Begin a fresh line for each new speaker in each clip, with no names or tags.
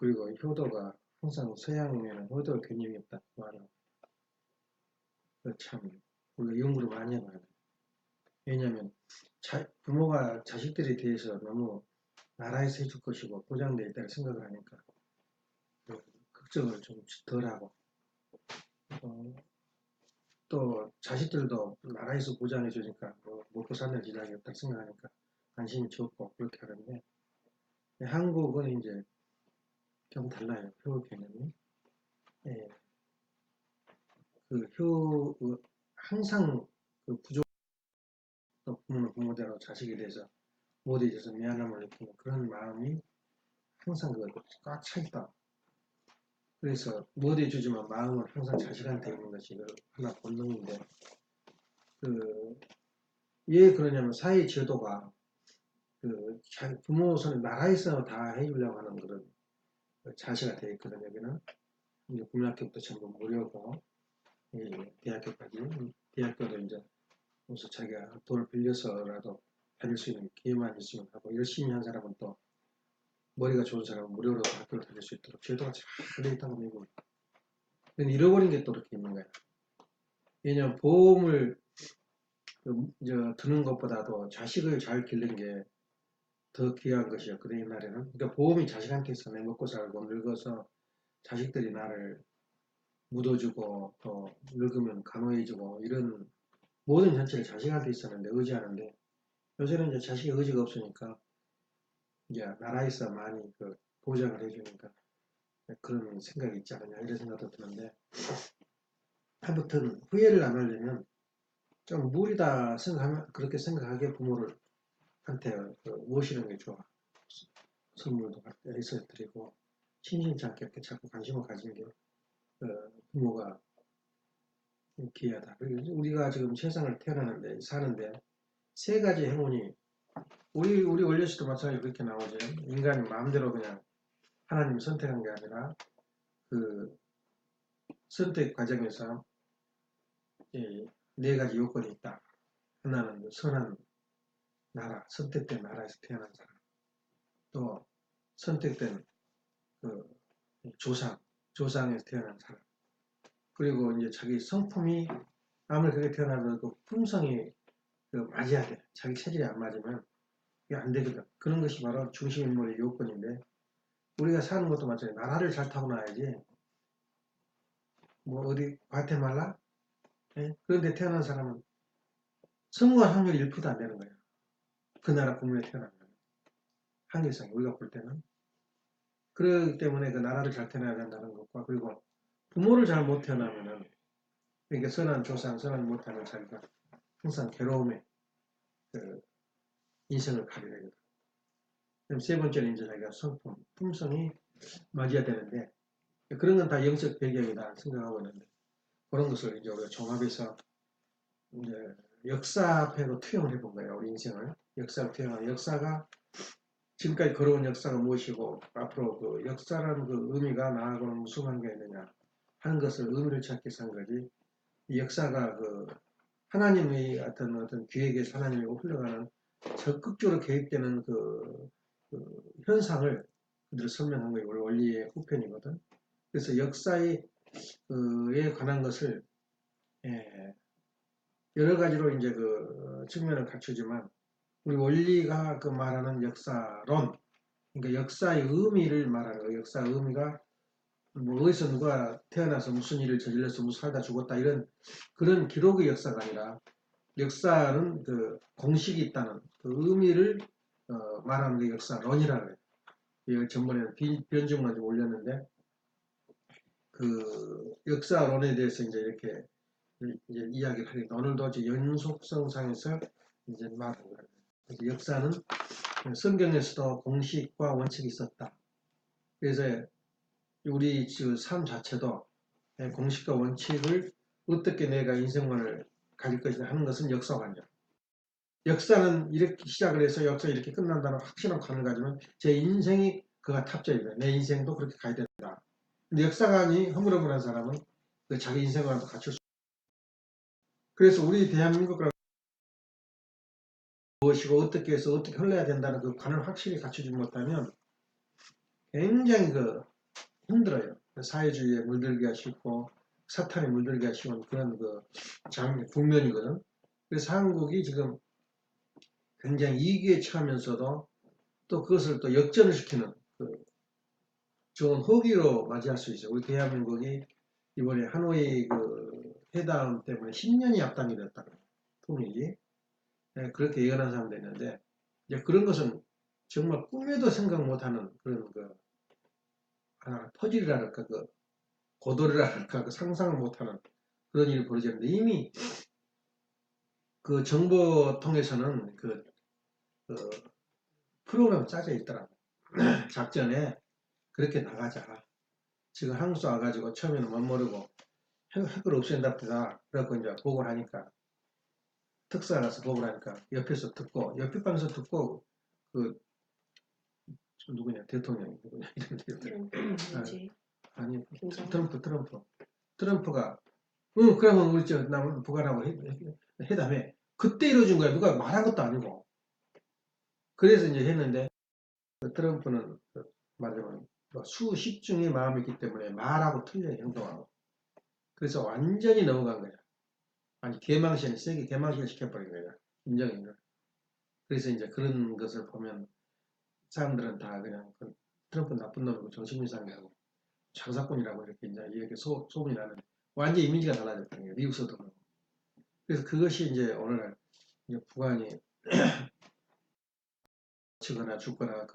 그리고 효도가 항상 서양에는 효도 개념이 없다 말이야. 참 우리가 연구를 많이 해봐야 돼. 왜냐하면 부모가 자식들에 대해서 너무 나라에서 해줄 것이고 보장되어 있다고 생각을 하니까 걱정을 좀 덜하고 또 자식들도 나라에서 보장해 주니까 뭐 먹고 사는 지장이 없다고 생각하니까 관심이 적고 그렇게 하는데 한국은 이제 좀 달라요. 효 개념이. 예, 항상 그 부족, 또 부모는 부모대로 자식에 대해서 못해 줘서 미안함을 느끼는 그런 마음이 항상 꽉 차 있다. 그래서 못해 주지만 마음은 항상 자식한테 있는 것이 하나 본능인데, 왜 그러냐면 사회 제도가 부모 손에 나라에서 다 해주려고 하는 그런 자세가 되어 있거든요. 여기는 이제 국민학교부터 전부 무료고, 대학교까지. 대학교도 이제 무슨 자기가 돈을 빌려서라도 다닐 수 있는 기회만 있으면 하고, 열심히 한 사람은 또 머리가 좋은 사람은 무료로 학교를 다닐 수 있도록 제도가 잘 되어 있다고 미국. 근데 잃어버린 게 또 이렇게 있는 거야. 왜냐면 보험을 드는 것보다도 자식을 잘 기르는 게 더 귀한 것이었거든, 옛날에는. 그러니까 보험이 자식한테 있어. 내 먹고 살고 늙어서 자식들이 나를 묻어주고 또 늙으면 간호해주고 이런 모든 전체를 자식한테 있었는데, 의지하는데, 요새는 이제 자식의 의지가 없으니까 이제 나라에서 많이 보장을 해주니까 그런 생각이 있지 않느냐 이런 생각도 드는데, 아무튼 후회를 안 하려면 좀 무리다 생각하면 그렇게 생각하게 부모를 한테 모시는 게 좋아. 선물도 해서 드리고 심심치 않게 이렇게 자꾸 관심을 가지는 게 부모가 귀하다. 우리가 지금 세상을 태어나는데 사는데 세 가지 행운이 우리 원래시도 마찬가지로 그렇게 나오죠. 인간이 마음대로 그냥 하나님이 선택한 게 아니라 그 선택 과정에서 네 가지 요건이 있다. 하나는 선한 나라, 선택된 나라에서 태어난 사람. 또 선택된 그 조상에서 태어난 사람. 그리고 이제 자기 성품이 아무리 그렇게 태어나도 그 품성이 맞아야 돼. 자기 체질이 안 맞으면 이게 안 되거든. 그런 것이 바로 중심인물의 요건인데, 우리가 사는 것도 마찬가지로 나라를 잘 타고나야지. 뭐 어디 과테말라? 예? 그런데 태어난 사람은 성공할 확률이 1%도 안 되는 거예요. 그 나라 국민에 태어나면. 한계상 우리가 볼 때는. 그렇기 때문에 그 나라를 잘 태어나야 된다는 것과, 그리고 부모를 잘 못 태어나면은, 이게 선한 조상, 선한 못하는 자기가 항상 괴로움에 인생을 가게 되거든. 그럼 세 번째는 이제 자기가 성품, 품성이 맞아야 되는데, 그런 건 다 영적 배경이다 생각하고 있는데, 그런 것을 이제 우리가 종합해서 이제 역사표로 투영을 해본 거예요. 우리 인생을. 역사를 투영하는, 역사가 지금까지 걸어온 역사가 무엇이고 앞으로 그 역사라는 그 의미가 나하고는 무슨 관계가 있느냐 하는 것을 의미를 찾기 위해서 한 거지. 이 역사가 하나님의 어떤 기획에서 하나님이 흘러가는 적극적으로 개입되는 현상을 그대로 설명한 거예요. 우리 원리의 후편이거든. 그래서 역사에 관한 것을 여러 가지로 이제 측면을 갖추지만, 우리 원리가 말하는 역사론, 그러니까 역사의 의미를 말하는 거예요. 역사의 의미가 뭐 어디서 누가 태어나서 무슨 일을 저질러서 무슨 살다 죽었다 이런 그런 기록의 역사가 아니라, 역사는 공식이 있다는 그 의미를 말하는 게 역사론이라고 해요. 이 전번에 변증만 좀 올렸는데, 역사론에 대해서 이제 이렇게 이제 이야기를 하니까 오늘도 이제 연속성상에서 이제 말하는 거예요. 그래서 역사는 성경에서도 공식과 원칙이 있었다. 그래서 우리 삶 자체도 공식과 원칙을 어떻게 내가 인생관을 가질 것이냐 하는 것은 역사관이죠. 역사는 이렇게 시작을 해서 역사 이렇게 끝난다는 확실한 관을 가지면 제 인생이 그가 탑재입니다. 내 인생도 그렇게 가야 된다. 근데 역사관이 허물어버린 사람은 자기 인생관도 갖출 수 없어요. 그래서 우리 대한민국이라고 무엇이고 어떻게 해서 어떻게 흘러야 된다는 그 관을 확실히 갖추지 못하면 굉장히 힘들어요. 사회주의에 물들기가 쉽고 사탄에 물들기가 쉬운 그런 국면이거든. 그래서 한국이 지금 굉장히 위기에 처하면서도 또 그것을 또 역전을 시키는 좋은 호기로 맞이할 수 있어요. 우리 대한민국이 이번에 하노이 회담 때문에 10년이 앞당이 됐다고 통일이. 네, 그렇게 예언한 사람도 있는데 이제 그런 것은 정말 꿈에도 생각 못하는 그런 하나 퍼즐이랄까 고도리랄까 상상을 못하는 그런 일이 벌어졌는데 이미 그 정보 통해서는 그 프로그램 짜져 있더라고. 작전에 그렇게 나가자. 지금 한국 와가지고 처음에는 못 모르고 핵을 없앤답니다. 그래갖고 이제 보고를 하니까 특사 가서 보고를 하니까 옆에서 듣고 옆에 방에서 듣고 그 누구냐 대통령이 누구냐
뭐지?
아니
김정은?
트럼프가 응 그러면 우리 남 북한하고 회담해 그때 이루어진 거야. 누가 말한 것도 아니고. 그래서 이제 했는데 트럼프는 말하자면 수십 중의 마음이 있기 때문에 말하고 틀려 행동하고 그래서 완전히 넘어간 거야. 아니 세계 개망신 시켜버린 거야. 김정은을. 그래서 이제 그런 것을 보면 사람들은 다 그냥 트럼프 나쁜 놈이고 정신이상하고 장사꾼이라고 이렇게 소문이 나는 완전 이미지가 달라졌다는 거예요. 미국서도 그렇고. 그래서 그것이 이제 오늘날 이제 북한이 치거나 죽거나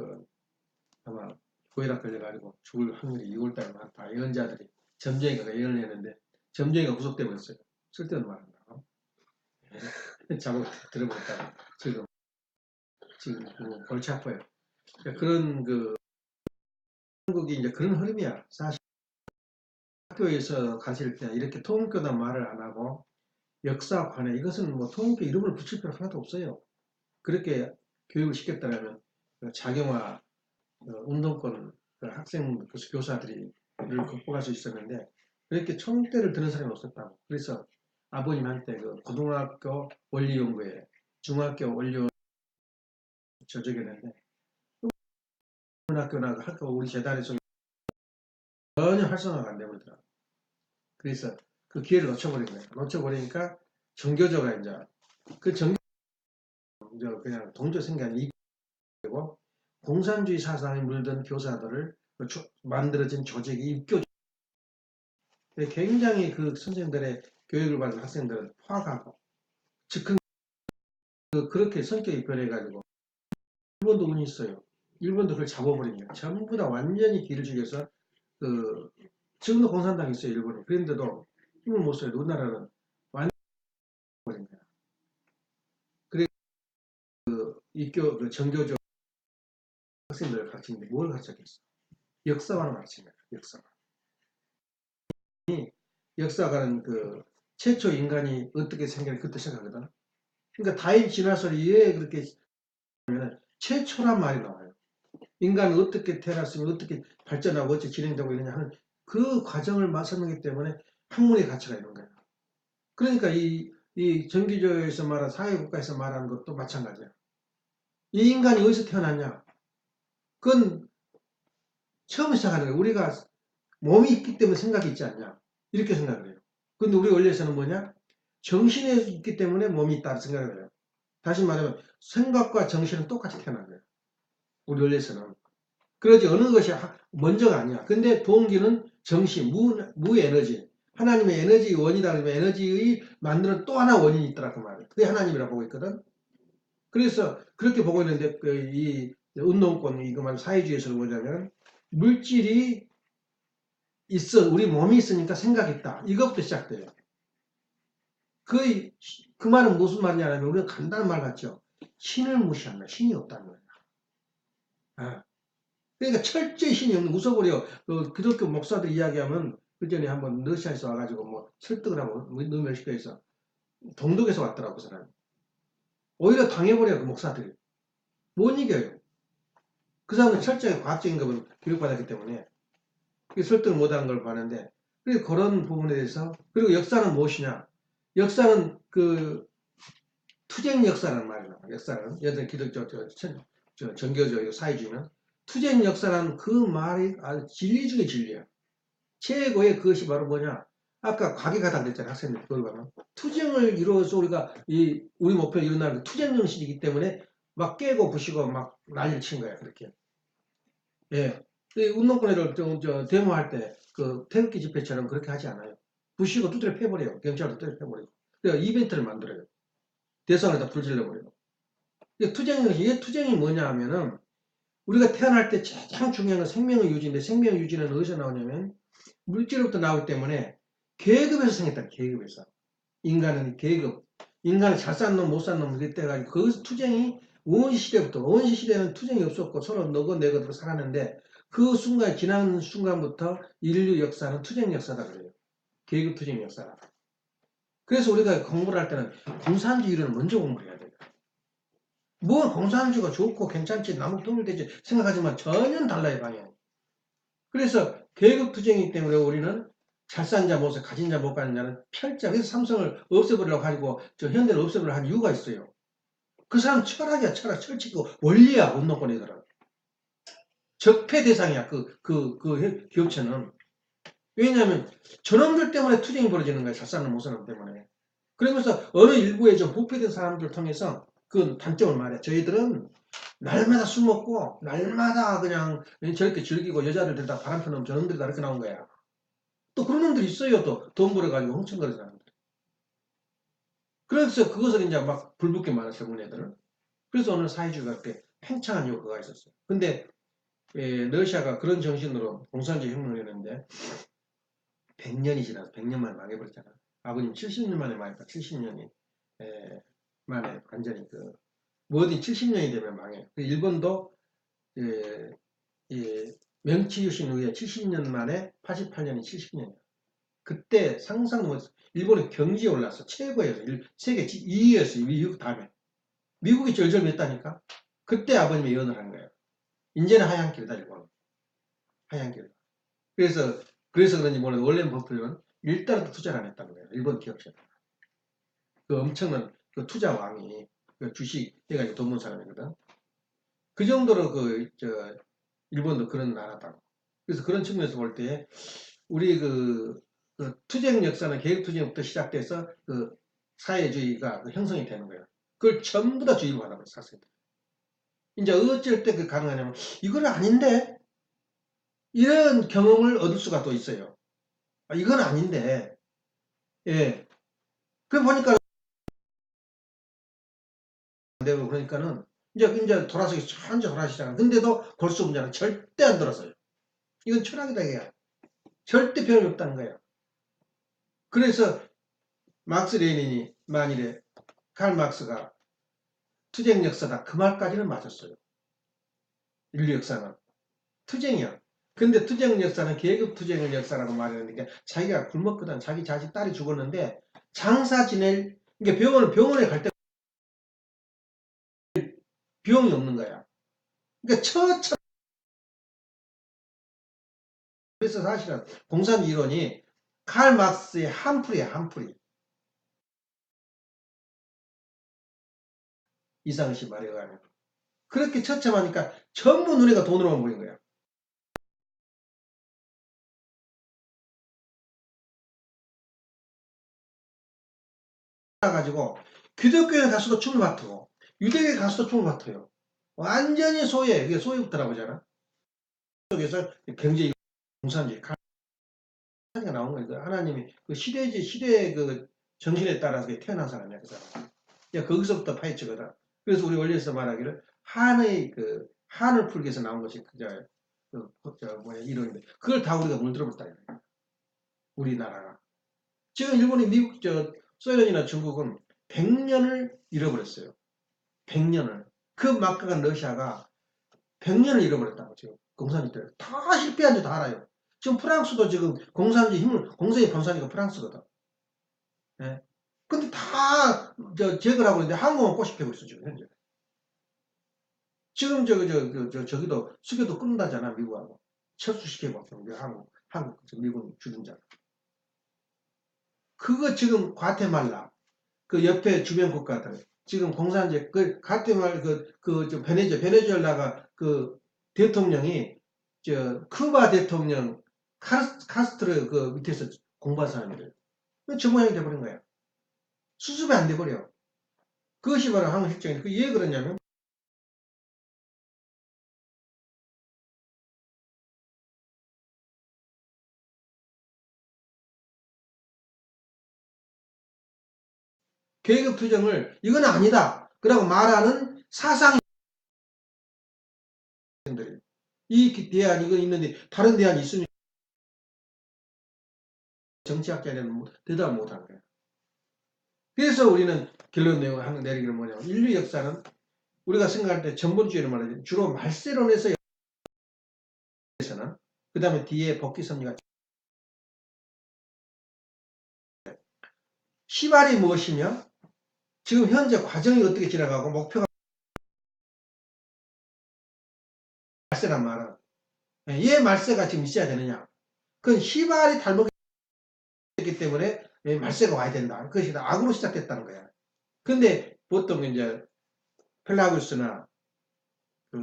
아마 고혈압 걸려가지고 죽을 확률이 6월달에 많다. 예언자들이 점쟁이가 예언을 했는데 점쟁이가 구속돼 버렸어요. 쓸데없는 말 한다고. 자고 들어버렸다고 지금 골치 아파요. 그러니까 한국이 이제 그런 흐름이야. 사실 학교에서 가실 때 이렇게 통일교단 말을 안 하고 역사관에 이것은 뭐 통일교 이름을 붙일 필요 하나도 없어요. 그렇게 교육을 시켰다면 자경화 운동권 학생 교사들이 이를 극복할 수 있었는데 그렇게 총대를 드는 사람이 없었다고. 그래서 아버님한테 고등학교 원리연구회, 중학교 원리 저적했는데 학교나 학교 우리 재단에서 전혀 활성화가 안 되고 있더라고. 그래서 그 기회를 놓쳐버린 거예요. 놓쳐버리니까 정교조가 이제 그냥 동조 생각이 이고 공산주의 사상에 물든 교사들을 만들어진 조직이 입교. 굉장히 그 선생님들의 교육을 받은 학생들은 파악하고 즉흥 그렇게 성격이 변해가지고 일본도 운이 있어요. 일본도 그걸 잡아버린 거예요. 전부 다 완전히 길을 죽여서 지금도 공산당이 있어요. 일본은. 그런데도 힘을 못 써요. 우리나라는 완전히 버린 거야. 그래서 정교조 학생들을 가르치는데 뭘 가르쳤겠어? 역사관을 가르친 거야. 역사관. 역사관은 최초 인간이 어떻게 생겼는지 그때 생각하거든. 그러니까 다인 진화설이 왜 그렇게 하면 최초란 말이 나와요. 인간은 어떻게 태어났으면 어떻게 발전하고 어떻게 진행되고 있느냐 하는 그 과정을 설명하기 때문에 학문의 가치가 있는 거예요. 그러니까 이 전기조에서 말한 사회국가에서 말하는 것도 마찬가지야. 이 인간이 어디서 태어났냐? 그건 처음 시작하는 거예요. 우리가 몸이 있기 때문에 생각이 있지 않냐? 이렇게 생각을 해요. 근데 우리 원리에서는 뭐냐? 정신에 있기 때문에 몸이 있다고 생각을 해요. 다시 말하면 생각과 정신은 똑같이 태어난 거예요. 우리 원리에서는. 그러지 어느 것이 먼저가 아니야. 근데 동기는 정신, 무에너지. 하나님의 에너지 원이다 그러면 에너지의 만드는 또 하나 원인이 있더라 그 말이에요. 그게 하나님이라고 보고 있거든. 그래서 그렇게 보고 있는데 이 운동권 이거만 사회주의에서 보자면 물질이 있어. 우리 몸이 있으니까 생각이 있다. 이것부터 시작돼요. 그 말은 무슨 말이냐면 우리가 간단한 말 같죠. 신을 무시한다. 신이 없다는 거예요. 아. 그러니까 철저히 신이 없는 웃어버려. 기독교 목사들 이야기하면 그 전에 한번 러시아에서 와가지고 뭐 설득을 하고 너무 멕시코에서 동독에서 왔더라고 그 사람이. 오히려 당해버려 그 목사들이. 못 이겨요. 그 사람은 철저히 과학적인 것을 교육받았기 때문에 설득을 못하는 걸 봤는데 그리고 그런 부분에 대해서 그리고 역사는 무엇이냐? 역사는 투쟁 역사라는 말이 나와요. 역사는 여전 기독교 전교조 사회주의는 투쟁 역사란 그 말이 아주 진리 중에 진리야. 최고의 그것이 바로 뭐냐? 아까 과기가다 그랬잖아, 학생들. 그걸 보면. 투쟁을 이루어서 우리 목표를 이룬다는 그 투쟁 정신이기 때문에 막 깨고 부시고 막 난리를 친 거야, 그렇게. 예. 이 운동권을 데모할 때, 그 태극기 집회처럼 그렇게 하지 않아요. 부시고 두드려 패버려요. 경찰도 두드려 패버리고. 그러니까 이벤트를 만들어요. 대선을 다 불질러버려요. 투쟁 정신, 이게 투쟁이 뭐냐 하면은, 우리가 태어날 때 가장 중요한 건 생명의 유지인데, 생명의 유지는 어디서 나오냐면, 물질로부터 나오기 때문에 계급에서 생겼다. 계급에서. 인간은 계급. 인간은 잘 산 놈, 못 산 놈, 그때 가지고 그 투쟁이 원시 시대는 투쟁이 없었고 서로 너고 내고로 살았는데 그 순간, 지난 순간부터 인류 역사는 투쟁 역사다 그래요. 계급 투쟁 역사다. 그래서 우리가 공부를 할 때는 공산주의를 먼저 공부를 해야 돼요. 뭐 공산주의가 좋고 괜찮지, 남북 통일되지 생각하지만 전혀 달라요, 방향이. 그래서 계급 투쟁이기 때문에 우리는 잘 산 자, 못사, 가진 자, 못 가진 자는 편자. 그래서 삼성을 없애버리려고 하고, 현대를 없애버리려고 한 이유가 있어요. 그 사람 철학이야, 철학. 철칙이고, 원리야, 운동권이들은. 적폐 대상이야, 그 기업체는. 왜냐하면, 저놈들 때문에 투쟁이 벌어지는 거야, 잘 사는 못 사는 때문에. 그러면서, 어느 일부의 좀 부패된 사람들을 통해서 그 단점을 말해. 저희들은 날마다 술 먹고, 날마다 그냥 저렇게 즐기고, 여자들 데려다 바람 펴놓으면 저놈들이 다 이렇게 나온 거야. 또 그런 놈들이 있어요. 또 돈 벌어가지고 훔쳐거리는 사람들. 그래서 그것을 이제 막 불붙게 말했어요. 문애들은. 그래서 오늘 사회주의가 그렇게 팽창한 이유가 있었어요. 근데 러시아가 그런 정신으로 공산주의 혁명을 했는데 100년이 지나서 100년 만에 망해버렸잖아. 아버님 70년 만에 망했다. 70년이 만에 완전히 뭐든 70년이 되면 망해요. 일본도 명치 유신 후에 70년 만에 88년이 70년이야. 그때 상상도 못했어. 일본의 경제에 올랐어. 최고였어. 세계 2위였어. 미국 다음에. 미국이 절절했다니까. 그때 아버님이 예언을 한 거예요. 이제는 하얀 길이다, 일본은. 하얀 길. 그래서 그런지 몰라도 원래 버핏은 일단은 투자를 안 했다는 거예요. 일본 기업체들. 그 엄청난 그 투자 왕이 그 주식 해가지고 돈 번 사람이거든. 그 정도로 일본도 그런 나라다. 그래서 그런 측면에서 볼 때 우리 투쟁 역사는 계급투쟁부터 시작돼서 사회주의가 형성이 되는 거예요. 그걸 전부 다 주의로 하나 버렸어, 학생들. 이제 어쩔 때 가능하냐면, 이건 아닌데? 이런 경험을 얻을 수가 또 있어요. 이건 아닌데. 예. 그 보니까, 되고 그러니까는, 이제 돌아서기, 천천히 돌아서시잖아. 근데도 골수 문제는 절대 안 돌아서요. 이건 철학이다, 이게. 절대 변함이 없다는 거예요. 그래서, 막스 레닌이 만일에, 칼 막스가 투쟁 역사다. 그 말까지는 맞았어요. 인류 역사는. 투쟁이야. 근데 투쟁 역사는 계급 투쟁의 역사라고 말하는데 자기가 굶었거든. 자기 자식 딸이 죽었는데 장사 지낼 이게 병원에 갈 때 비용이 없는 거야. 그러니까 처처 그래서 사실은 공산 이론이 칼 막스의 한풀이야, 한풀이. 이상희 씨 말에 의하면. 그렇게 처참하니까 전부 눈에가 돈으로만 보인 거야. 가지고 기독교에 가서도 춤을 맡고 유대교에 가서도 춤을 맡아요. 완전히 소외, 이게 소외국가라고 하잖아. 속에서 굉장히 공산주의, 칼이 나온 거예요. 하나님이 시대의 정신에 따라서 태어난 사람이야, 그 사람. 거기서부터 파헤치거든. 그래서 우리 원리에서 말하기를 한을 풀기 위해서 나온 것이 이론인데 그걸 다 우리가 물들어버렸다. 우리나라가. 지금 일본이 미국, 소련이나 중국은 100년을 잃어버렸어요. 100년을. 그 막강한 러시아가 100년을 잃어버렸다고, 지금. 공산주의들. 다 실패한 줄 다 알아요. 지금 프랑스도 지금 공산의 본산이가 프랑스거든. 예. 근데 다, 제거를 하고 있는데 한국은 꽃이 피고 있어, 지금, 현재. 지금 저기도 수교도 끊는다잖아, 미국하고. 철수시키고, 미국 주둔자. 그거 지금 과테말라, 그 옆에 주변 국가들, 지금 공산주의, 베네수엘라가 대통령이 쿠바 대통령 카스트로 그 밑에서 공부한 사람이래요. 저 모양이 돼버린 거야. 수습이 안 돼버려. 그것이 바로 한국 실정인데, 그 왜 그러냐면, 계급 투쟁을 이건 아니다. 그러고 말하는 사상이 이 대안 이거 있는데 다른 대안이 있으면 정치학자들은 대답을 못하는 거야. 그래서 우리는 결론 내리기는 뭐냐면 인류 역사는 우리가 생각할 때 전본주의를 말하죠. 주로 말세론에서 그 다음에 뒤에 복귀 섭리가 시발이 무엇이며 지금 현재 과정이 어떻게 지나가고 목표가 말세란 말은 왜 말세가 지금 있어야 되느냐. 그건 시발이 잘못했기 때문에 말세가 와야 된다. 그것이 다 악으로 시작됐다는 거야. 근데 보통 이제 펠라구스나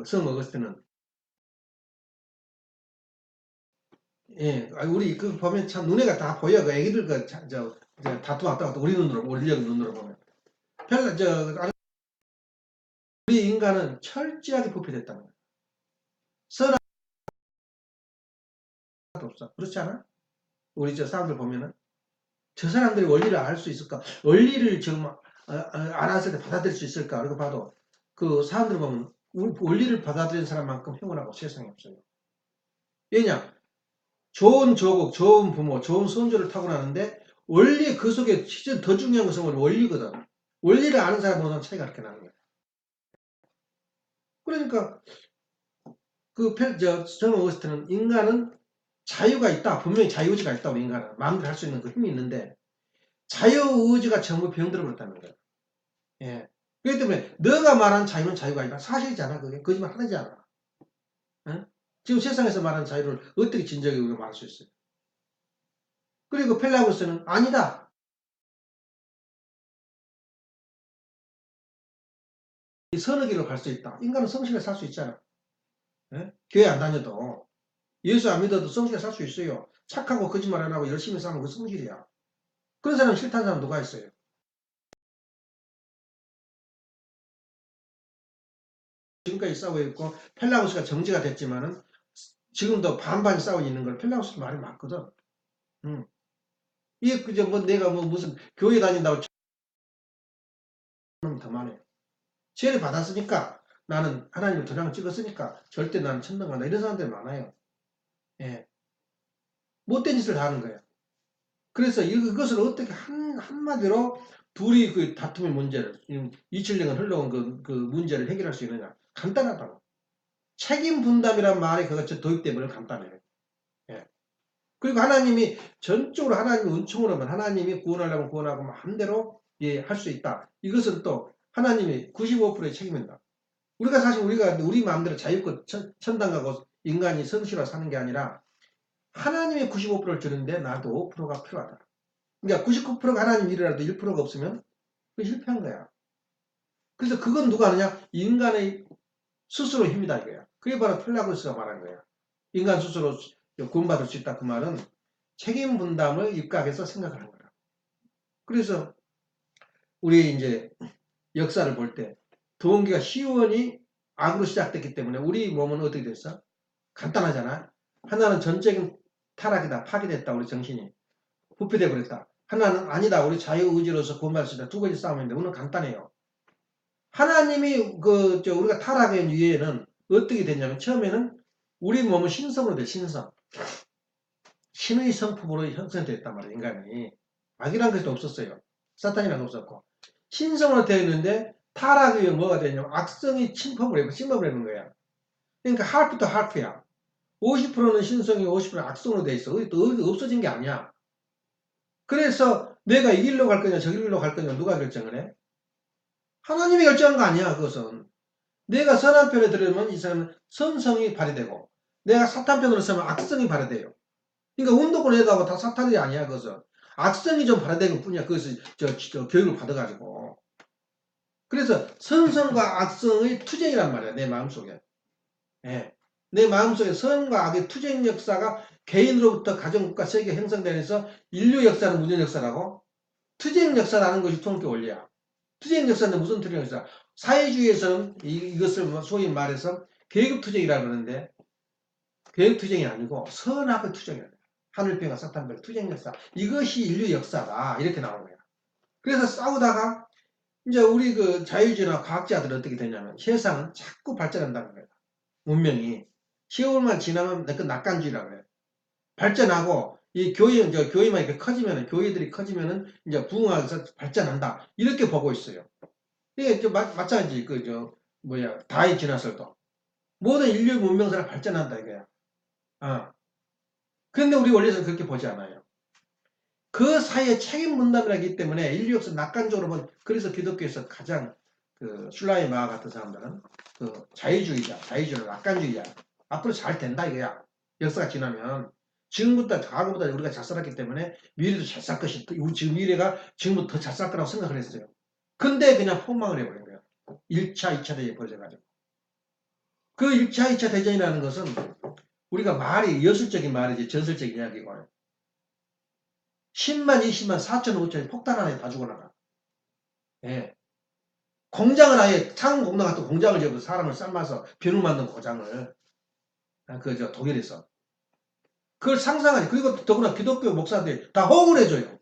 성 어거스틴은 우리 그 보면 참 눈에가 다 보여. 그 애기들 다투 왔다 갔다 우리 눈으로 보면 우리 인간은 철저하게 부패됐다는 거야. 선악 없어. 그렇지 않아? 우리 사람들 보면은 저 사람들이 원리를 알 수 있을까? 원리를 지금 알았을 때 받아들일 수 있을까? 그리고 봐도 그 사람들 보면 원리를 받아들이는 사람만큼 행운하고 세상에 없어요. 왜냐? 좋은 조국, 좋은 부모, 좋은 손주를 타고나는데 원리 그 속에 진짜 더 중요한 것은 원리거든. 원리를 아는 사람보다는 차이가 그렇게 나는 거야. 그러니까 정 어거스틴은 인간은 자유가 있다. 분명히 자유의지가 있다고 인간은 마음대로 할 수 있는 그 힘이 있는데 자유의지가 전부 병들어 버렸다는 거야. 예. 그렇기 때문에 너가 말한 자유는 자유가 아니라 사실이잖아. 그게 거짓말 하지 않아. 예? 지금 세상에서 말하는 자유를 어떻게 진정하게 우리가 말할 수 있어요? 그리고 펠라고스는 아니다. 선의 길로 갈 수 있다. 인간은 성실하게 살 수 있잖아. 예? 교회 안 다녀도 예수 안 믿어도 성실하게 살 수 있어요. 착하고 거짓말 안 하고 열심히 사는 그 성실이야. 그런 사람 싫다는 사람 누가 있어요? 지금까지 싸우고 있고 펠라고스가 정지가 됐지만은 지금도 반반 싸우고 있는 걸 펠라고스 말이 맞거든. 이게 그저 내가 무슨 교회 다닌다고 더 많아요. 죄를 받았으니까 나는 하나님을 도장을 찍었으니까 절대 나는 천당 간다. 이런 사람들이 많아요. 예. 못된 짓을 다 하는 거예요. 그래서 이것을 어떻게 한마디로 둘이 그 다툼의 문제를 27년간 흘러온 그 문제를 해결할 수 있느냐. 간단하다고. 책임 분담이란 말이 그것 도입되면 간단해요. 예. 그리고 하나님이 전적으로 하나님의 은총으로만 하나님이 구원하려면 구원하고 마음대로 할 수 있다. 이것은 또 하나님이 95%의 책임입니다. 우리가 우리 마음대로 자유껏 천당 가고 인간이 성실화 사는 게 아니라 하나님의 95%를 주는데 나도 5%가 필요하다. 그러니까 99%가 하나님 일이라도 1%가 없으면 그게 실패한 거야. 그래서 그건 누가 하느냐? 인간의 스스로 힘이다 이거야. 그게 바로 펠라고스가 말한 거야. 인간 스스로 구원받을 수 있다. 그 말은 책임 분담을 입각해서 생각하는 거야. 그래서 우리 이제 역사를 볼 때 동기가 시원이 악으로 시작됐기 때문에 우리 몸은 어떻게 됐어? 간단하잖아. 하나는 전적인 타락이다. 파괴됐다. 우리 정신이. 부패돼 버렸다. 하나는 아니다. 우리 자유의지로서 구원받을 수 있다. 두 가지 싸움인데 오늘 간단해요. 하나님이 우리가 타락한 이후에는 어떻게 됐냐면 처음에는 우리 몸은 신성으로 돼. 신성. 신의 성품으로 형성됐단 말이에요. 인간이. 악이란 것도 없었어요. 사탄이란 거 없었고. 신성으로 되어 있는데 타락 이후에 뭐가 되냐면 악성이 침범을 하고 침범을 하는 거야. 그러니까 할프도 할프야. 50%는 신성이 50%는 악성으로 돼 있어. 없어진 게 아니야. 그래서 내가 이 길로 갈 거냐 저 길로 갈 거냐 누가 결정을 해? 하나님이 결정한 거 아니야. 그것은. 내가 선한 편에 들으면 이 사람은 선성이 발휘되고 내가 사탄 편으로 서면 악성이 발휘돼요. 그러니까 운동권에다가 다 사탄이 아니야. 그것은. 악성이 좀 발휘된 것 뿐이야. 그것을 교육을 받아가지고. 그래서 선성과 악성의 투쟁이란 말이야. 내 마음속에. 예. 내 마음속에 선과 악의 투쟁 역사가 개인으로부터 가정국가 세계 형성되면서 인류 역사는 무슨 역사라고? 투쟁 역사라는 것이 통합교 원리야. 투쟁 역사는 무슨 투쟁 역사? 사회주의에서는 이것을 소위 말해서 계급투쟁이라고 그러는데 계급투쟁이 아니고 선악의 투쟁이야. 하늘병과 사탄별 투쟁 역사. 이것이 인류 역사다. 이렇게 나오는 거야. 그래서 싸우다가 이제 우리 그 자유주의나 과학자들은 어떻게 되냐면 세상은 자꾸 발전한다는 거야. 문명이. 세월만 지나면 그 낙관주의라고 그래요. 발전하고 이 교회만 이렇게 커지면은 교회들이 커지면은 이제 부흥하면서 발전한다. 이렇게 보고 있어요. 이게 마찬가지 다이 지나서도 모든 인류 문명사가 발전한다 이거야. 그런데 우리 원리에서는 그렇게 보지 않아요. 그 사이에 책임 분담이라기 때문에 인류 역사 낙관적으로 보면 그래서 기독교에서 가장 그 슐라이 마하 같은 사람들은 그 자유주의자, 낙관주의자. 앞으로 잘 된다 이거야. 역사가 지나면 지금부터 과거보다 우리가 잘 살았기 때문에 미래도 잘 살 것이 지금 미래가 지금부터 더 잘 살 거라고 생각을 했어요. 근데 그냥 폭망을 해버린 거야. 1차, 2차 대전이 벌어져가지고. 그 1차, 2차 대전이라는 것은 우리가 말이 여술적인 말이지 전설적인 이야기고 10만, 20만, 4천, 5천이 폭탄 하나에 다 죽어나가. 예. 공장을 아예 창공장 같은 공장을 지어서 사람을 삶아서 비누 만든 공장을 독일에서 그걸 상상하니 그리고 더구나 기독교 목사들이 다 호응을 해줘요.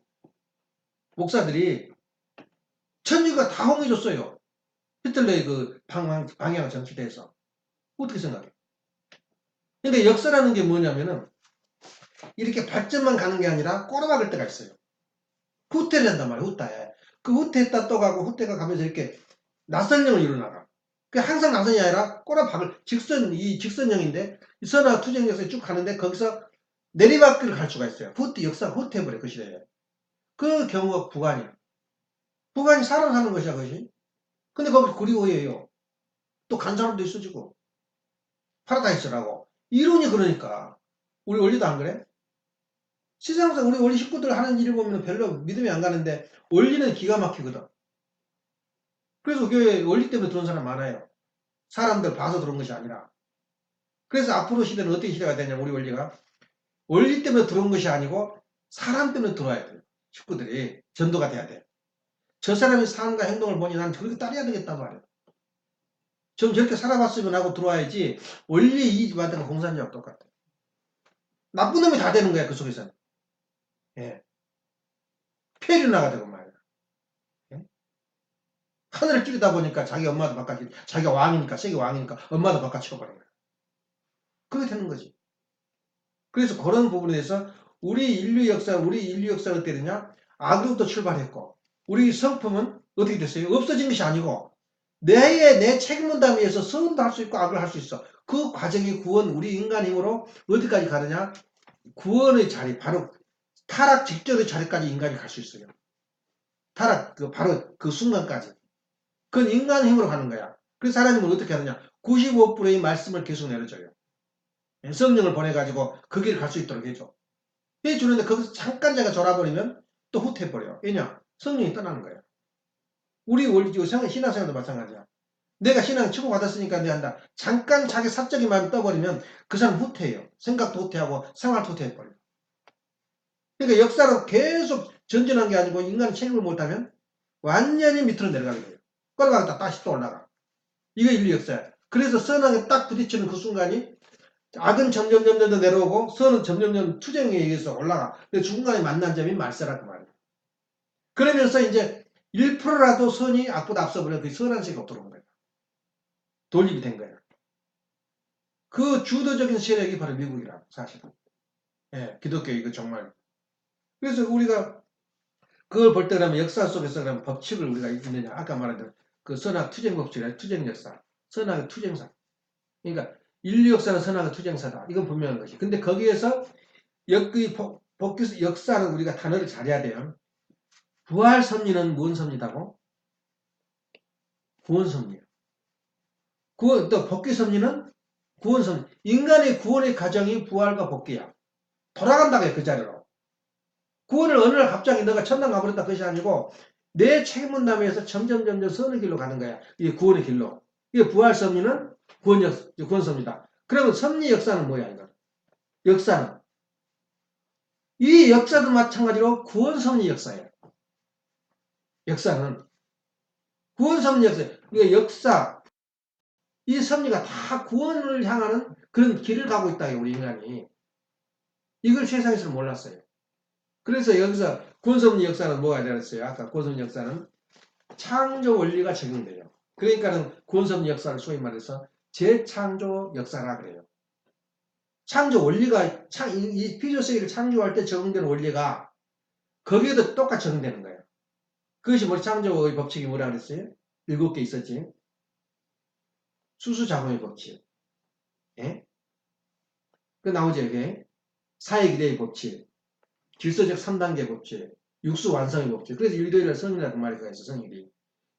목사들이 천주가 다 호응해줬어요. 히틀러의 그 방향 정치대에서 어떻게 생각해? 근데 역사라는 게 뭐냐면은 이렇게 발전만 가는 게 아니라 꼬라박을 때가 있어요. 후퇴를 한단 말이에요. 후퇴. 그 후퇴했다 또 가고 후퇴가 가면서 이렇게 나선형을 이루나가. 그 항상 나선이 아니라 꼬라박을 직선형인데 선악 투쟁 역사에 쭉 가는데 거기서 내리막길을 갈 수가 있어요. 역사가 후퇴해버려 그 시대에. 그 경우가 부관이야. 부관이 살아가는 것이야 그것이. 근데 거기 그리워해요. 또 간 사람도 있어지고 파라다이스라고. 이론이 그러니까 우리 원리도 안 그래? 세상에서 우리 원리 식구들 하는 일을 보면 별로 믿음이 안 가는데 원리는 기가 막히거든. 그래서 교회에 원리 때문에 들어온 사람 많아요. 사람들 봐서 들어온 것이 아니라. 그래서 앞으로 시대는 어떤 시대가 되냐면 우리 원리가 원리 때문에 들어온 것이 아니고 사람 때문에 들어와야 돼요. 식구들이 전도가 돼야 돼. 저 사람의 삶과 행동을 보니 난 저렇게 따라야 되겠단 말이에요. 좀 저렇게 살아봤으면 하고 들어와야지 원리 이익 받은 거 공산주의하고 똑같아. 나쁜 놈이 다 되는 거야 그 속에서는. 예. 폐륜화가 되고 말이야. 예? 하늘을 찌르다 보니까 자기 엄마도 자기가 왕이니까 세계 왕이니까 엄마도 바꿔치워버린 거야. 그게 되는 거지. 그래서 그런 부분에 대해서 우리 인류 역사가 어떻게 되냐? 악으로부터 출발했고 우리 성품은 어떻게 됐어요? 없어진 것이 아니고 내 책임 분담에 의해서 선도 할 수 있고 악을 할 수 있어. 그 과정이 구원, 우리 인간 힘으로 어디까지 가느냐? 구원의 자리, 바로 타락 직전의 자리까지 인간이 갈 수 있어요. 타락, 바로 그 순간까지. 그건 인간 힘으로 가는 거야. 그래서 하나님은 어떻게 하느냐? 95%의 말씀을 계속 내려줘요. 성령을 보내가지고 그 길을 갈 수 있도록 해줘. 해주는데 거기서 잠깐 제가 졸아버리면 또 후퇴해버려. 왜냐? 성령이 떠나는 거야. 우리 신앙생활도 마찬가지야. 내가 신앙 치고받았으니까 내가 한다. 잠깐 자기 사적인 마음이 떠버리면 그 사람 후퇴해요. 생각도 후퇴하고 생활도 후퇴해버려요. 그러니까 역사로 계속 전진한 게 아니고 인간이 책임을 못하면 완전히 밑으로 내려가게 돼요. 걸어가다 다시 또 올라가. 이게 인류 역사야. 그래서 선악에 딱 부딪히는 그 순간이 악은 점점 더 내려오고 선은 점점 투쟁에 의해서 올라가. 근데 중간에 만난 점이 말세라 그 말이에요. 그러면서 이제 1%라도 선이 악보다 앞서버려 그 선한 세계가 들어온 거예요. 돌립이 된 거예요. 그 주도적인 세력이 바로 미국이라 사실은. 예, 기독교 이거 정말. 그래서 우리가 그걸 볼 때 그러면 역사 속에서 그러면 법칙을 우리가 있느냐. 아까 말한 대로 그 선악 투쟁 법칙이라 투쟁 역사. 선악의 투쟁사. 그러니까 인류 역사는 선악의 투쟁사다. 이건 분명한 것이. 근데 거기에서 역사는 우리가 단어를 잘해야 돼요. 부활 섭리는 무슨 섭리다고? 구원 섭리예요. 또 복귀 섭리는 구원 섭리. 인간의 구원의 과정이 부활과 복귀야. 돌아간다고 해 그 자리로. 구원을 어느 날 갑자기 너가 천당 가버렸다 그것이 아니고 내 책임 분담에서 점점 선의 길로 가는 거야. 이게 구원의 길로. 이게 부활 섭리는 구원 섭리다. 그러면 섭리 역사는 뭐야, 이거? 역사는. 이 역사도 마찬가지로 구원 섭리 역사예요. 역사는. 구원 섭리 역사. 그러니까 역사, 이 섭리가 다 구원을 향하는 그런 길을 가고 있다, 우리 인간이. 이걸 세상에서는 몰랐어요. 그래서 여기서 구원 섭리 역사는 뭐가 되었어요? 아까 구원 섭리 역사는 창조 원리가 적용돼요. 그러니까는 구원 섭리 역사를 소위 말해서 재창조 역사라 그래요. 창조 원리가, 이 피조 세계를 창조할 때 적용되는 원리가 거기에도 똑같이 적용되는 거예요. 그것이 뭐 창조의 법칙이 뭐라 그랬어요? 7개 있었지. 수수작용의 법칙. 예? 그 나오죠, 이게. 사회기대의 법칙. 질서적 3단계 법칙. 육수 완성의 법칙. 그래서 일도일을 성이라고 말이 있어, 성일이.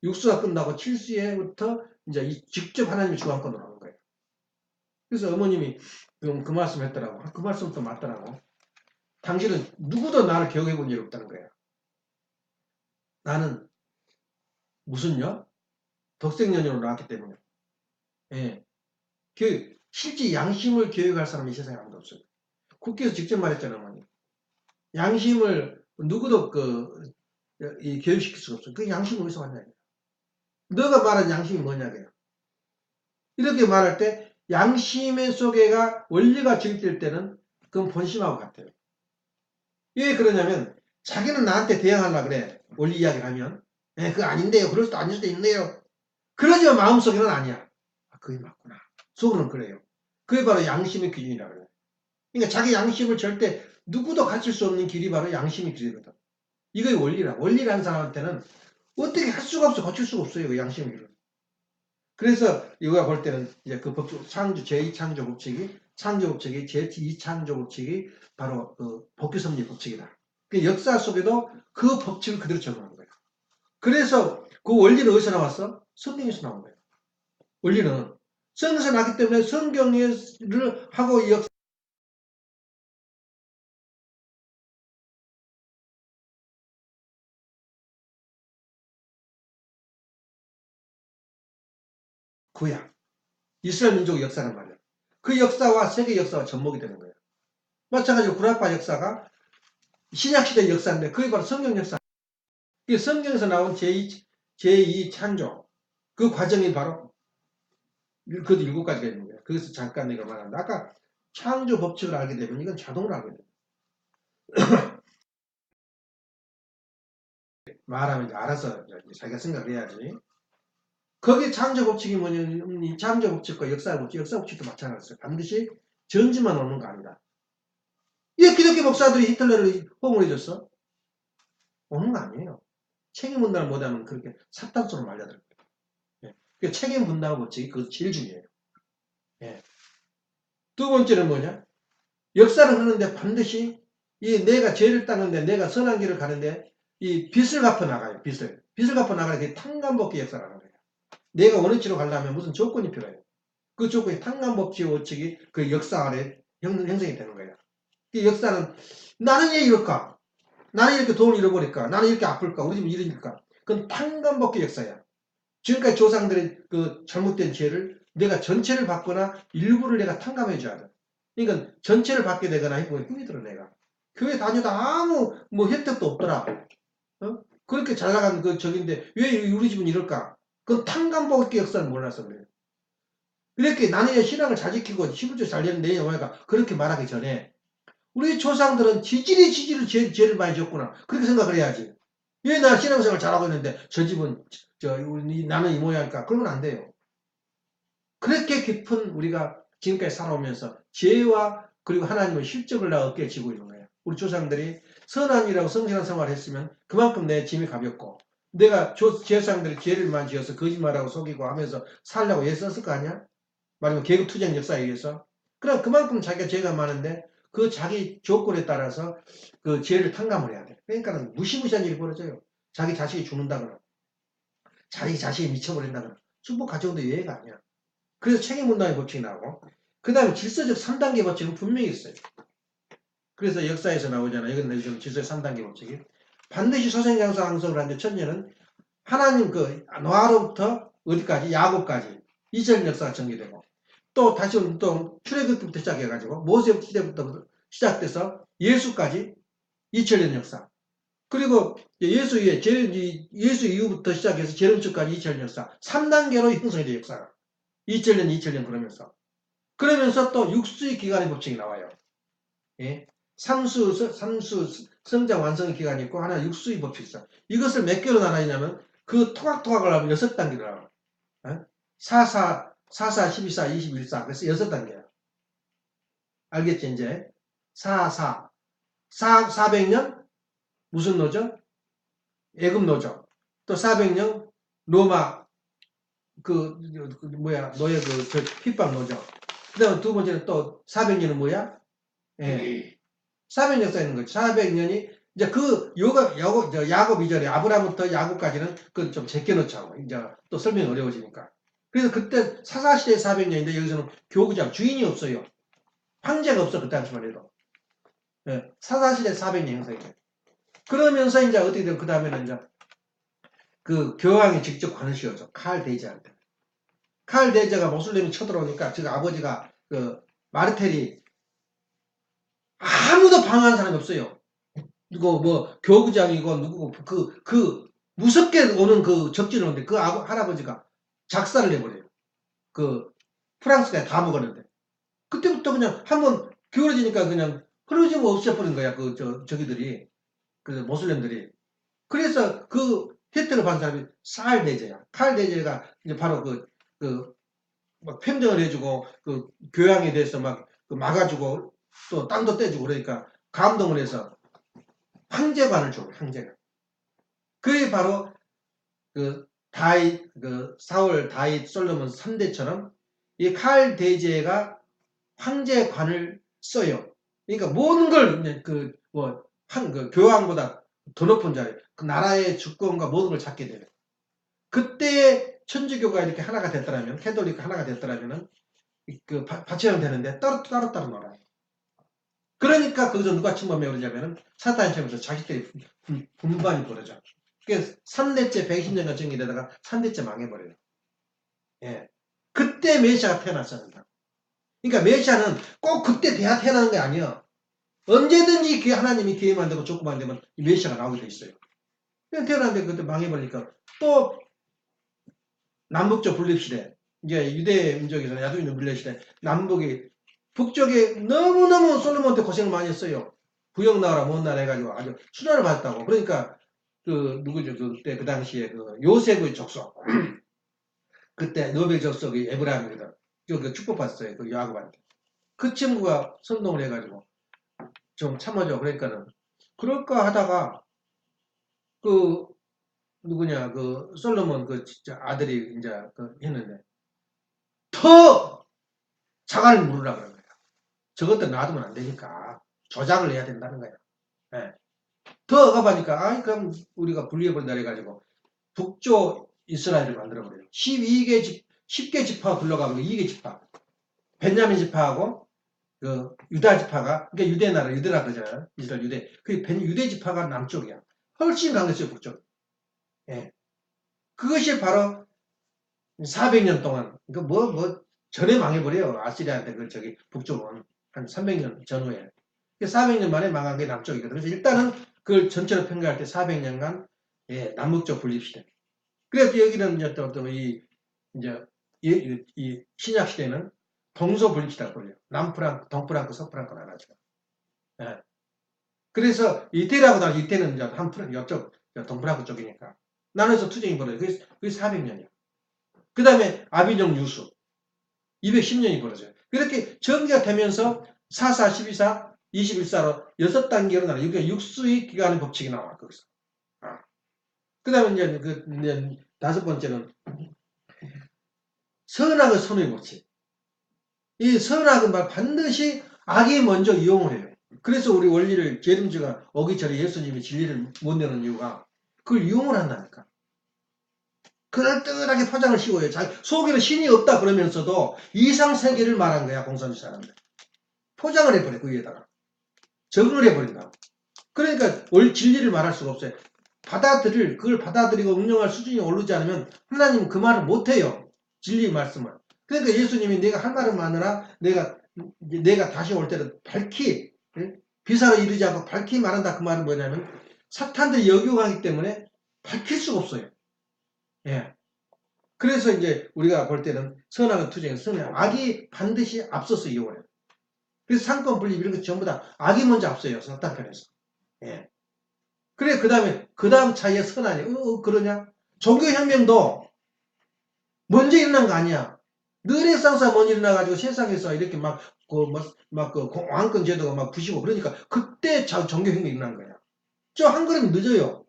육수가 끝나고 칠수에부터 이제 직접 하나님의 주관권으로 하는 거예요. 그래서 어머님이 그 말씀 했더라고. 그 말씀도 맞더라고. 당신은 누구도 나를 기억해 본 일이 없다는 거야. 나는 무슨요? 덕생연유로 나왔기 때문에. 예. 실제 양심을 교육할 사람이 세상에 아무도 없어요. 국회에서 직접 말했잖아요, 어머니. 양심을 누구도 교육시킬 수가 없어요. 그 양심은 어디서 왔냐. 너가 말한 양심이 뭐냐고요. 이렇게 말할 때 양심의 속에가 원리가 적용될 때는 그건 본심하고 같아요. 왜 그러냐면 자기는 나한테 대항하려고 그래. 원리 이야기를 하면. 그거 아닌데요. 그럴 수도 아닐 수도 있네요. 그러지만 마음속에는 아니야. 아, 그게 맞구나. 속으로는 그래요. 그게 바로 양심의 기준이라고 그래요. 그러니까 자기 양심을 절대 누구도 가질 수 없는 길이 바로 양심의 길이거든. 이거의 원리라. 원리라는 사람한테는 어떻게 할 수가 없어. 고칠 수가 없어요. 그 양심의 길은. 그래서 이거가 볼 때는 이제 그 법칙, 제2창조 법칙이, 창조 법칙이, 제2창조 법칙이 바로 그 복귀섭리 법칙이다. 그 역사 속에도 그 법칙을 그대로 적용한 거예요. 그래서 그 원리는 어디서 나왔어? 성경에서 나온 거예요. 원리는. 성경에서 나왔기 때문에 성경을 하고 이 역사 구약. 이스라엘 민족의 역사는 말이야. 그 역사와 세계 역사와 접목이 되는 거예요. 마찬가지로 구라파 역사가 신약시대 역사인데 그게 바로 성경 역사. 그 성경에서 나온 제2 창조. 그 과정이 바로 그것도 7가지가 있는 거예요. 그것을 잠깐 내가 말한다. 아까 창조 법칙을 알게 되면 이건 자동으로 알게 돼요. 말하면 이제 알아서 자기가 생각을 해야지. 거기에 창조 법칙이 뭐냐면 이 창조 법칙과 역사 법칙도 마찬가지예요. 반드시 전지만 오는 거 아니다. 이 기독교 목사들이 히틀러를 호응을 해줬어? 오는 거 아니에요. 책임 분담을 못하면 그렇게 사탄소로 말려들 거예요. 그 책임 분담 법칙이 그것도 제일 중요해요. 예. 두 번째는 뭐냐? 역사를 하는데 반드시 내가 죄를 닦는데 내가 선한 길을 가는데 이 빚을 갚아 나가요. 빚을 갚아 나가는 게 탕감법기 역사라는 거예요. 내가 원위치로 가려면 무슨 조건이 필요해요. 그 조건이 탕감법칙 원칙이 그 역사 아래 형성이 되는 거예요. 이 역사는 나는 왜 이럴까? 나는 이렇게 돈을 잃어버릴까? 나는 이렇게 아플까? 우리 집은 이러니까. 그건 탕감법기 역사야. 지금까지 조상들의 그 잘못된 죄를 내가 전체를 받거나 일부를 내가 탕감해 줘야 돼. 그러니까 전체를 받게 되거나 해보면 힘이 들어 내가. 교회 다녀다 아무 뭐 혜택도 없더라. 그렇게 잘 나간 그 적인데 왜 우리 집은 이럴까? 그건 탕감법기 역사를 몰라서 그래요. 이렇게 나는 신앙을 잘 지키고 11조 잘 되는 내 영화가 그렇게 말하기 전에 우리 조상들은 지질이 죄를 많이 졌구나. 그렇게 생각을 해야지. 왜 나 신앙생활 잘하고 있는데 저 집은 나는 이 모양일까? 그러면 안 돼요. 그렇게 깊은 우리가 지금까지 살아오면서 죄와 그리고 하나님의 실적을 나 어깨에 지고 있는 거예요. 우리 조상들이 선한 일하고 성실한 생활을 했으면 그만큼 내 짐이 가볍고 내가 조상들이 죄를 많이 지어서 거짓말하고 속이고 하면서 살려고 애썼을 거 아니야? 말하면 계급투쟁 역사에 의해서. 그럼 그만큼 자기가 죄가 많은데 그 자기 조건에 따라서 그 죄를 탕감을 해야 돼. 그러니까는 무시무시한 일이 벌어져요. 자기 자식이 죽는다거나 자기 자식이 미쳐버린다거나 축복 가져온데 예외가 아니야. 그래서 책임분담의 법칙이 나오고 그 다음에 질서적 3단계 법칙은 분명히 있어요. 그래서 역사에서 나오잖아요. 이건 질서적 3단계 법칙이 반드시 소생장소 항속을 하는데 첫째는 하나님 그 노아로부터 어디까지? 야곱까지 이전 역사가 전개되고 또 다시 또 출애굽부터 시작해가지고 모세 시대부터 시작돼서 예수까지 2000년 역사. 그리고 예수 이후부터 시작해서 재림주까지 2000년 역사. 3단계로 형성이 돼요, 역사가. 2000년 그러면서. 그러면서 또 육수의 기간의 법칙이 나와요. 예? 삼수 성장 완성의 기간이 있고 하나 육수의 법칙이 있어. 이것을 몇 개로 나눠냐면 그 토각토각을 하면 6단계로 나와요. 44, 12사, 21사. 그래서 6단계야. 알겠지, 이제? 400년? 무슨 노죠? 애굽 노죠. 또 400년? 로마, 노예 핍박 노죠. 그 다음 두 번째는 또 400년은 뭐야? 예. 400년 역사 있는 거죠. 400년이, 이제 야곱 이전에, 아브라함부터 야곱까지는 그 좀 제껴놓자고. 이제 또 설명이 어려워지니까. 그래서 그때 사사시대 400년인데 여기서는 교구장, 주인이 없어요. 황제가 없어, 그때 당시만 해도. 예. 사사시대 400년 형성이에요. 그러면서 이제 어떻게 되면 그 다음에는 이제 그 교황이 직접 관을 씌워줘. 칼 대제한테. 칼 대제가 모슬렘이 쳐들어오니까 지금 아버지가 그 마르텔이 아무도 방어하는 사람이 없어요. 이거 뭐 교구장이고 누구고 무섭게 오는 그 적진을 오는데 그 할아버지가 작사를 해버려요. 그 프랑스가 다 먹었는데 그때부터 그냥 한번 기울어지니까 그냥 흐르지고 없애버린 거야. 저기들이 그 모슬렘들이. 그래서 그 혜택을 받은 사람이 칼 대제야. 칼 대제가 이제 바로 막 평정을 해주고 그 교양에 대해서 막 막아주고 또 땅도 떼주고 그러니까 감동을 해서 황제관을 줘. 황제관. 그게 바로 사울, 다윗, 솔로몬 3대처럼 이 칼 대제가 황제관을 써요. 그러니까 모든 걸 교황보다 더 높은 자리, 그 나라의 주권과 모든 걸 잡게 돼요. 그때 천주교가 이렇게 하나가 됐더라면, 캐톨릭 하나가 됐더라면은 받쳐야 되는데 따로 놀아요. 그러니까 거기서 누가 침범해 오르냐면은 사탄이 침범해서 자기들이 분반이 벌어져. 그래서 3대째 120년간 정리되다가 3대째 망해버려요. 예. 그때 메시아가 태어났어야 한다. 그러니까 메시아는 꼭 그때 돼야 태어나는 게 아니야. 언제든지 하나님이 기회 만들고 족구만 되면 이 메시아가 나오게 돼 있어요. 그냥 태어났는데 그때 망해버리니까 또 남북적 분립시대, 이제 유대 민족에서 야두인도 분립시대, 북쪽에 너무너무 솔로몬한테 고생을 많이 했어요. 부역 나라 못 나라 해가지고 아주 수련을 받았다고. 그러니까 누구죠? 그때 그 당시에 요셉의 족속 그때 노벨 족속이 에브라임이거든. 그 축복받았어요. 그 야곱한테. 그 친구가 선동을 해가지고 좀 참아줘. 그러니까는 그럴까 하다가 솔로몬 진짜 아들이 이제 했는데 더 자갈을 물으라 그런 거야. 저것도 놔두면 안 되니까 조작을 해야 된다는 거야. 예. 더 억압하니까 그럼 우리가 분리해버린다 해가지고 북쪽 이스라엘을 만들어버려요. 10개 지파가 굴러가고 2개 지파. 벤야민 지파하고 유다 지파가, 그러니까 유대라 그러잖아요. 이스라엘 유대. 유대 지파가 남쪽이야. 훨씬 강했어요, 북쪽. 예. 그것이 바로 400년 동안, 전에 망해버려요. 아시리아한테 북쪽은. 한 300년 전후에. 400년 만에 망한 게 남쪽이거든요. 그래서 일단은 그걸 전체로 평가할 때 400년간, 예, 남북적 분립시대. 그래서 여기는 이 신약시대는 동서분립시대라고 불려요. 남프랑크, 동프랑크, 서프랑크 나눠져. 예. 그래서 이태라고 나서 이태는 이제 이쪽, 동프랑크 쪽이니까. 나눠서 투쟁이 벌어요. 그게 400년이야. 그 다음에 아비뇽 유수. 210년이 벌어져요. 그렇게 전개가 되면서 4사, 12사, 21사로 6단계로 나눠요. 이게 육수의 기간의 법칙이 나와, 거기서. 그 다음에 이제 다섯 번째는 선악의 선의 법칙. 이 선악은 반드시 악이 먼저 이용을 해요. 그래서 우리 원리를 재림주가 오기 전에 예수님이 진리를 못 내는 이유가 그걸 이용을 한다니까. 그럴듯하게 포장을 씌워요. 속에는 신이 없다 그러면서도 이상세계를 말한 거야, 공산주의 사람들. 포장을 해버려, 그 위에다가. 적응을 해버린다고. 그러니까 진리를 말할 수가 없어요. 그걸 받아들이고 응용할 수준이 오르지 않으면 하나님은 그 말을 못해요. 진리의 말씀을. 그러니까 예수님이 내가 할 말은 마누라 내가 다시 올 때는 밝히 비사로 이르지 않고 밝히 말한다. 그 말은 뭐냐면 사탄들이 역유하기 때문에 밝힐 수가 없어요. 예. 그래서 이제 우리가 볼 때는 선악은 투쟁, 악이 반드시 앞서서 이용해요. 그래서 상권 분립 이런 거 전부 다 악이 먼저 앞서요. 사탄 편에서. 예. 그래 그 다음 차이에 선악이 그러냐? 종교혁명도 먼저 일어난 거 아니야. 늘 상사 먼저 일어나가지고 세상에서 이렇게 왕권 제도가 막 부시고 그러니까 그때 종교혁명이 일어난 거야. 저 한 걸음 늦어요.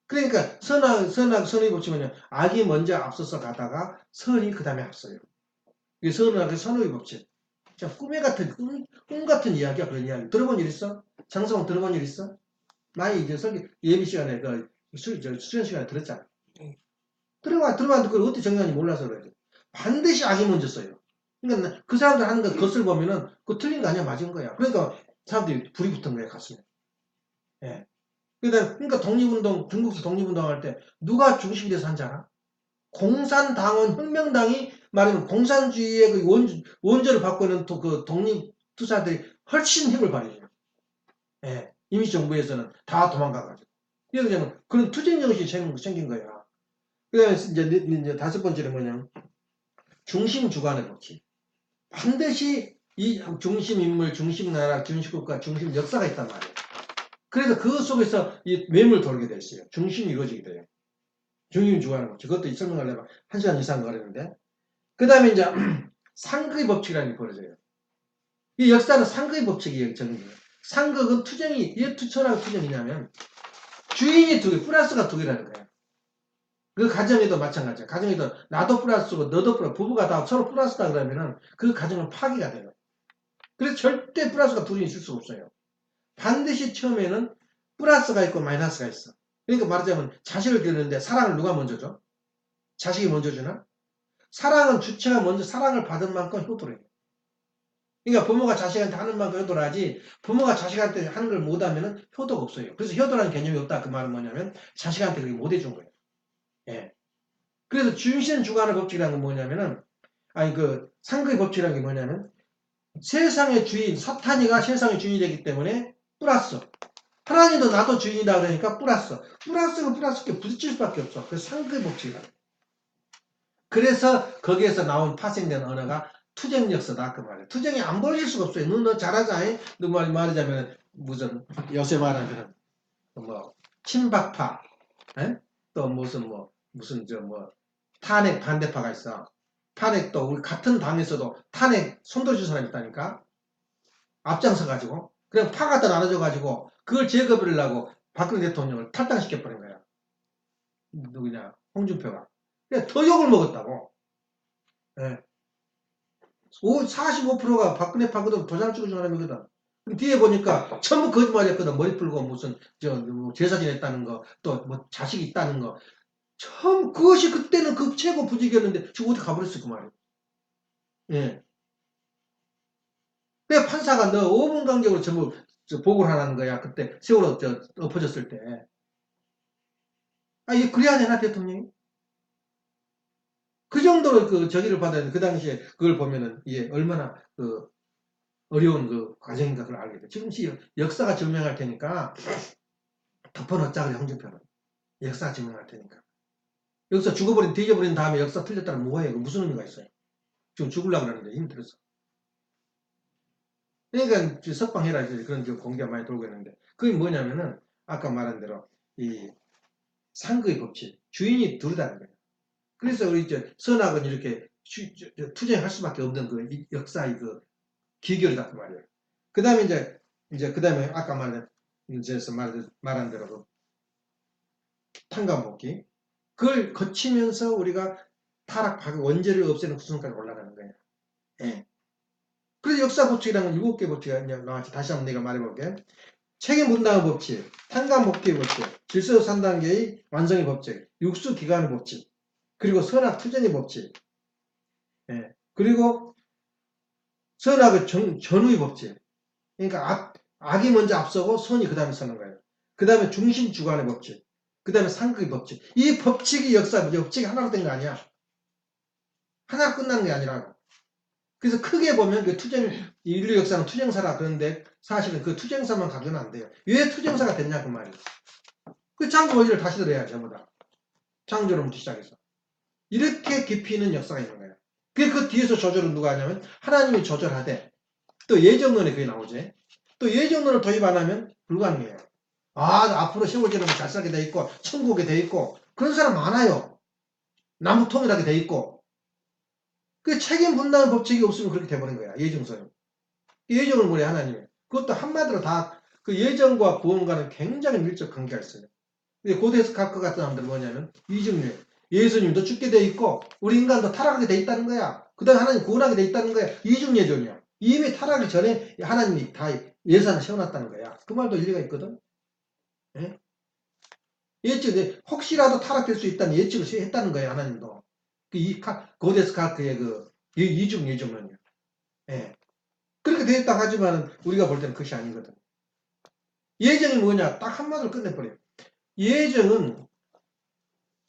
그러니까 선의 법칙은요. 악이 먼저 앞서서 가다가 선이 그 다음에 앞서요. 이게 선의 법칙. 자, 꿈 같은 이야기야, 그런 이야기. 들어본 일 있어? 장성호 들어본 일 있어? 많이 이제 예비 시간에, 수련 시간에 들었잖아. 들어봤는데 그걸 어떻게 정리하는지 몰라서 그래. 반드시 악이 먼저 써요. 그러니까 그 사람들 하는 것을 보면은 그거 틀린 거 아니야, 맞은 거야. 그러니까 사람들이 불이 붙은 거야, 가슴에. 예. 그러니까 중국에서 독립운동 할 때 누가 중심이 돼서 한지 알아? 공산당원, 혁명당이 말하면 공산주의의 그 원조를 바꾸는 그 독립투사들이 훨씬 힘을 발휘해요. 예. 임시정부에서는 다 도망가가지고. 그래서 그런 투쟁 정신이 생긴 거야. 그 다음에 이제 다섯 번째는 뭐냐면 중심 주관의 법칙. 반드시 이 중심 인물, 중심 나라, 중심 국가, 중심 역사가 있단 말이에요. 그래서 그 속에서 이 매물 돌게 돼 있어요. 중심이 이루어지게 돼요. 중심 주관의 법칙. 그것도 설명하려면 1시간 이상 걸리는데. 그 다음에 이제 상극의 법칙이라는 게 벌어져요. 이 역사는 상극의 법칙이 정해져요. 상극은 투쟁이, 왜 투철하고 투쟁이냐면 주인이 두 개, 플러스가 두 개라는 거예요. 그 가정에도 마찬가지야. 가정에도 나도 플러스고 너도 플러스, 부부가 다 서로 플러스다 그러면은 그 가정은 파괴가 돼요. 그래서 절대 플러스가 둘이 있을 수 없어요. 반드시 처음에는 플러스가 있고 마이너스가 있어. 그러니까 말하자면 자식을 기르는데 사랑을 누가 먼저 줘? 자식이 먼저 주나? 사랑은 주체가 먼저 사랑을 받은 만큼 효도를 해요. 그러니까 부모가 자식한테 하는 만큼 효도를 하지 부모가 자식한테 하는 걸 못하면 효도가 없어요. 그래서 효도라는 개념이 없다. 그 말은 뭐냐면 자식한테 그게 못 해준 거예요. 예. 그래서 중심 주관의 법칙이라는 건 뭐냐면은 그 상극의 법칙이라는 게 뭐냐면 세상의 주인 사탄이가 세상의 주인이 되기 때문에 플러스 하나님도 나도 주인이다 그러니까 플러스는 플러스께 부딪힐 수밖에 없어. 그래서 상극의 법칙이라는 거예요. 그래서 거기에서 나온 파생된 언어가 투쟁 역사다 그 말이에요. 투쟁이 안 벌어질 수가 없어요. 너 잘하자. 너 말하자면 무슨 요새 말하는 그런 뭐 친박파, 또 무슨 탄핵 반대파가 있어. 탄핵도 우리 같은 당에서도 탄핵 손들어준 사람이 있다니까. 앞장서 가지고 그냥 파 갖다 나눠줘 가지고 그걸 제거하려고 박근혜 대통령을 탈당시켜버린 거야. 누구냐? 홍준표가. 그냥 더 욕을 먹었다고. 예. 45%가 박근혜 파거든 도장 찍어준 사람이거든. 뒤에 보니까 전부 거짓말이었거든. 머리 풀고 무슨 제사 지냈다는 거, 또 뭐 자식이 있다는 거. 참 그것이 그때는 그 최고 부직이었는데 지금 어디 가버렸어 그 말이야. 예. 왜 판사가 너 5분 간격으로 전부 보고를 하라는 거야. 그때 세월호 엎어졌을 때. 이게 그래야 되나 대통령이? 그 정도로 그 저기를 받아야 돼. 그 당시에 그걸 보면은 이게 얼마나 그 어려운 그 과정인가 그걸 알게 돼. 지금 역사가 증명할 테니까 덮어놓자 그래 홍준표는. 역사가 증명할 테니까. 여기서 뒤져버린 다음에 역사 틀렸다면 뭐해? 무슨 의미가 있어요? 지금 죽으려고 그러는데 힘들어서. 그러니까 석방해라 그런 공개가 많이 돌고 있는데 그게 뭐냐면은 아까 말한 대로 이 상극의 법칙 주인이 둘이다는 거예요. 그래서 우리 선악은 이렇게 투쟁할 수밖에 없는 그 역사의 그 기결이다 그 말이에요. 그 다음에 이제 그 다음에 아까 말한 대로 그 탕감복귀 그걸 거치면서 우리가 타락하고 원죄를 없애는 구성까지 올라가는 거예요. 예. 그래서 역사 법칙이라는 건 7개 법칙이 나왔지. 다시 한번 내가 말해볼게. 책임 분담의 법칙, 탕감복귀의 법칙, 질서 3단계의 완성의 법칙, 육수 기간의 법칙, 그리고 선악 투쟁의 법칙, 예. 그리고 선악의 전후의 법칙. 그러니까 악이 먼저 앞서고 선이 그 다음에 서는 거예요. 그 다음에 중심 주관의 법칙, 그 다음에 상극의 법칙. 이 법칙이 법칙이 하나로 된 거 아니야. 하나 끝나는 게 아니라. 그래서 크게 보면 그 인류 역사는 투쟁사라 그러는데 사실은 그 투쟁사만 가져는 안 돼요. 왜 투쟁사가 됐냐 그 말이에요. 그 창조 원리를 다시 들어야 전부 다. 창조로부터 시작해서. 이렇게 깊이 있는 역사가 있는 거예요. 그 뒤에서 조절은 누가 하냐면 하나님이 조절하되 또 예정론에 그게 나오지. 또 예정론을 도입 안 하면 불가능해요. 앞으로 세월제는 잘 살게 돼 있고 천국에 돼 있고 그런 사람 많아요. 남북 통일하게 돼 있고 그 책임 분담 법칙이 없으면 그렇게 돼버린 거야. 예정서는. 예정을 뭐래 하나님이. 그것도 한마디로 다 그 예정과 구원과는 굉장히 밀접 관계가 있어요. 근데 고대에서 각과 같은 사람들은 뭐냐면 이중률. 예수님도 죽게 돼 있고 우리 인간도 타락하게 돼 있다는 거야. 그 다음에 하나님 구원하게 돼 있다는 거야. 이중예정이야. 이미 타락하기 전에 하나님이 다 예산을 세워놨다는 거야. 그 말도 일리가 있거든. 예? 예측, 혹시라도 타락될 수 있다는 예측을 했다는 거예요. 하나님도. 고대에서 각의 이중 예정론이야. 예. 그렇게 되어 있다고 하지만 우리가 볼 때는 그것이 아니거든. 예정이 뭐냐? 딱 한마디로 끝내버려요. 예정은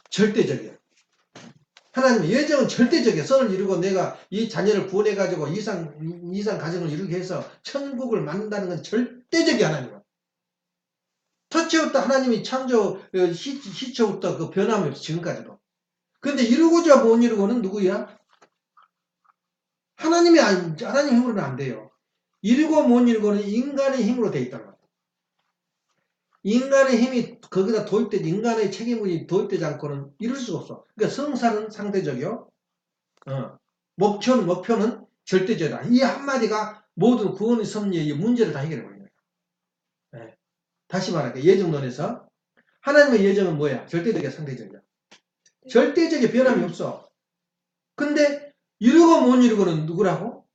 절대적이야. 하나님의 예정은 절대적이야. 선을 이루고 내가 이 자녀를 구원해가지고 이상 가정을 이루게 해서 천국을 만든다는 건 절대적이야, 하나님은. 첫째부터 하나님이 창조, 시초부터 그 변함이 없어, 지금까지도. 근데 이루고자 못 이루고는 누구야? 하나님 힘으로는 안 돼요. 이루고 못 이루고는 인간의 힘으로 돼 있단 말이야. 인간의 힘이 거기다 도입되지, 인간의 책임이 도입되지 않고는 이룰 수가 없어. 그러니까 성사는 상대적이요. 목표는 절대적이다. 이 한마디가 모든 구원의 섭리의 문제를 다 해결해버린 거예요. 네. 다시 말할게요. 예정론에서 하나님의 예정은 뭐야? 절대적이야, 상대적이야. 절대적인 변함이 없어. 근데 이루고 못 이루고는 누구라고?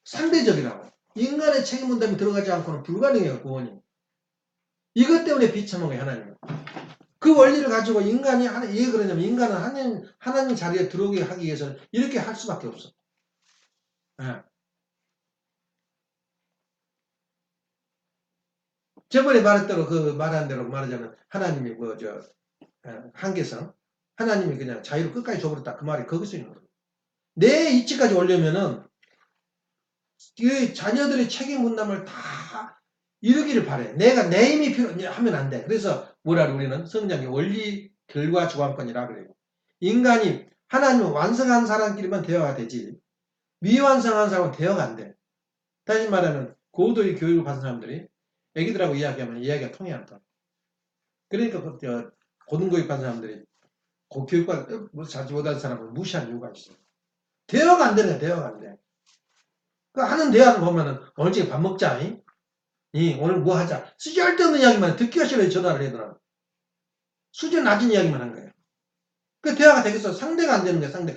상대적이라고. 인간의 책임 분담이 들어가지 않고는 불가능해요, 구원이. 이것 때문에 비참한 거예요, 하나님은. 그 원리를 가지고 인간이, 왜 그러냐면 인간은 하나님 자리에 들어오게 하기 위해서는 이렇게 할 수밖에 없어. 예. 저번에 말했대로 말한 대로 말하자면 하나님이 한계성. 하나님이 그냥 자유를 끝까지 줘버렸다. 그 말이 거기서 있는 거예요. 내 이치까지 오려면은 그 자녀들의 책임 분담을 다 이루기를 바래. 내가 내 힘이 필요하면 안 돼. 그래서 우리는 성장의 원리 결과 주관권이라 그래요. 인간이 하나님을 완성한 사람끼리만 대화가 되지 미완성한 사람은 대화가 안 돼. 다시 말하면 고도의 교육을 받은 사람들이 애기들하고 이야기하면 이야기가 통해 안 돼. 그러니까 고등교육 받은 사람들이 고교육과 자주 못한 사람을 무시한 이유가 있어. 대화가 안 되는 거야. 대화가 안 돼. 그 하는 대화를 보면은 오늘 저녁 밥 먹자. 오늘 뭐 하자. 쓸데없는 이야기만 듣기가 싫어요. 전화를 해더라. 수준 낮은 이야기만 한 거예요. 그 대화가 되겠어. 상대가 안 되는 거야. 상대.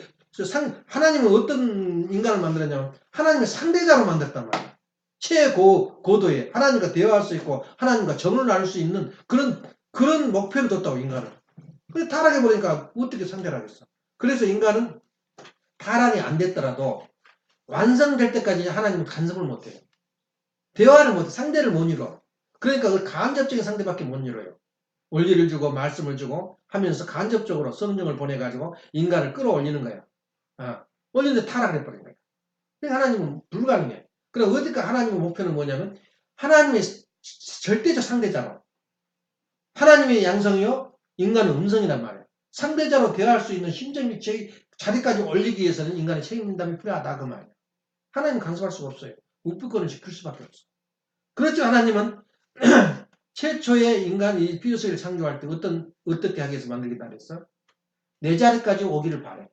하나님은 어떤 인간을 만들었냐면 하나님의 상대자로 만들었단 말이야. 최고도의 하나님과 대화할 수 있고 하나님과 정을 나눌 수 있는 그런 목표를 뒀다고 인간을. 근데 타락해버리니까 어떻게 상대를 하겠어. 그래서 인간은 타락이 안 됐더라도 완성될 때까지 하나님은 간섭을 못해요. 대화를 못해. 상대를 못 이뤄. 그러니까 그 간접적인 상대밖에 못 이뤄요. 원리를 주고 말씀을 주고 하면서 간접적으로 성령을 보내가지고 인간을 끌어올리는 거야. 올리는데 타락을 해버린 거야. 그러니까 하나님은 불가능해. 그럼 어디까 하나님의 목표는 뭐냐면 하나님의 절대적 상대자로. 하나님의 양성이요. 인간은 음성이란 말이야. 상대자로 대화할 수 있는 심정의 자리까지 올리기 위해서는 인간의 책임감이 필요하다 그 말이야. 하나님 간섭할 수가 없어요. 우쁘권을 지킬 수밖에 없어. 그렇죠. 하나님은 최초의 인간이 피조세를 창조할 때 어떻게 하기 위해서 만들겠다 그랬어? 내 자리까지 오기를 바래.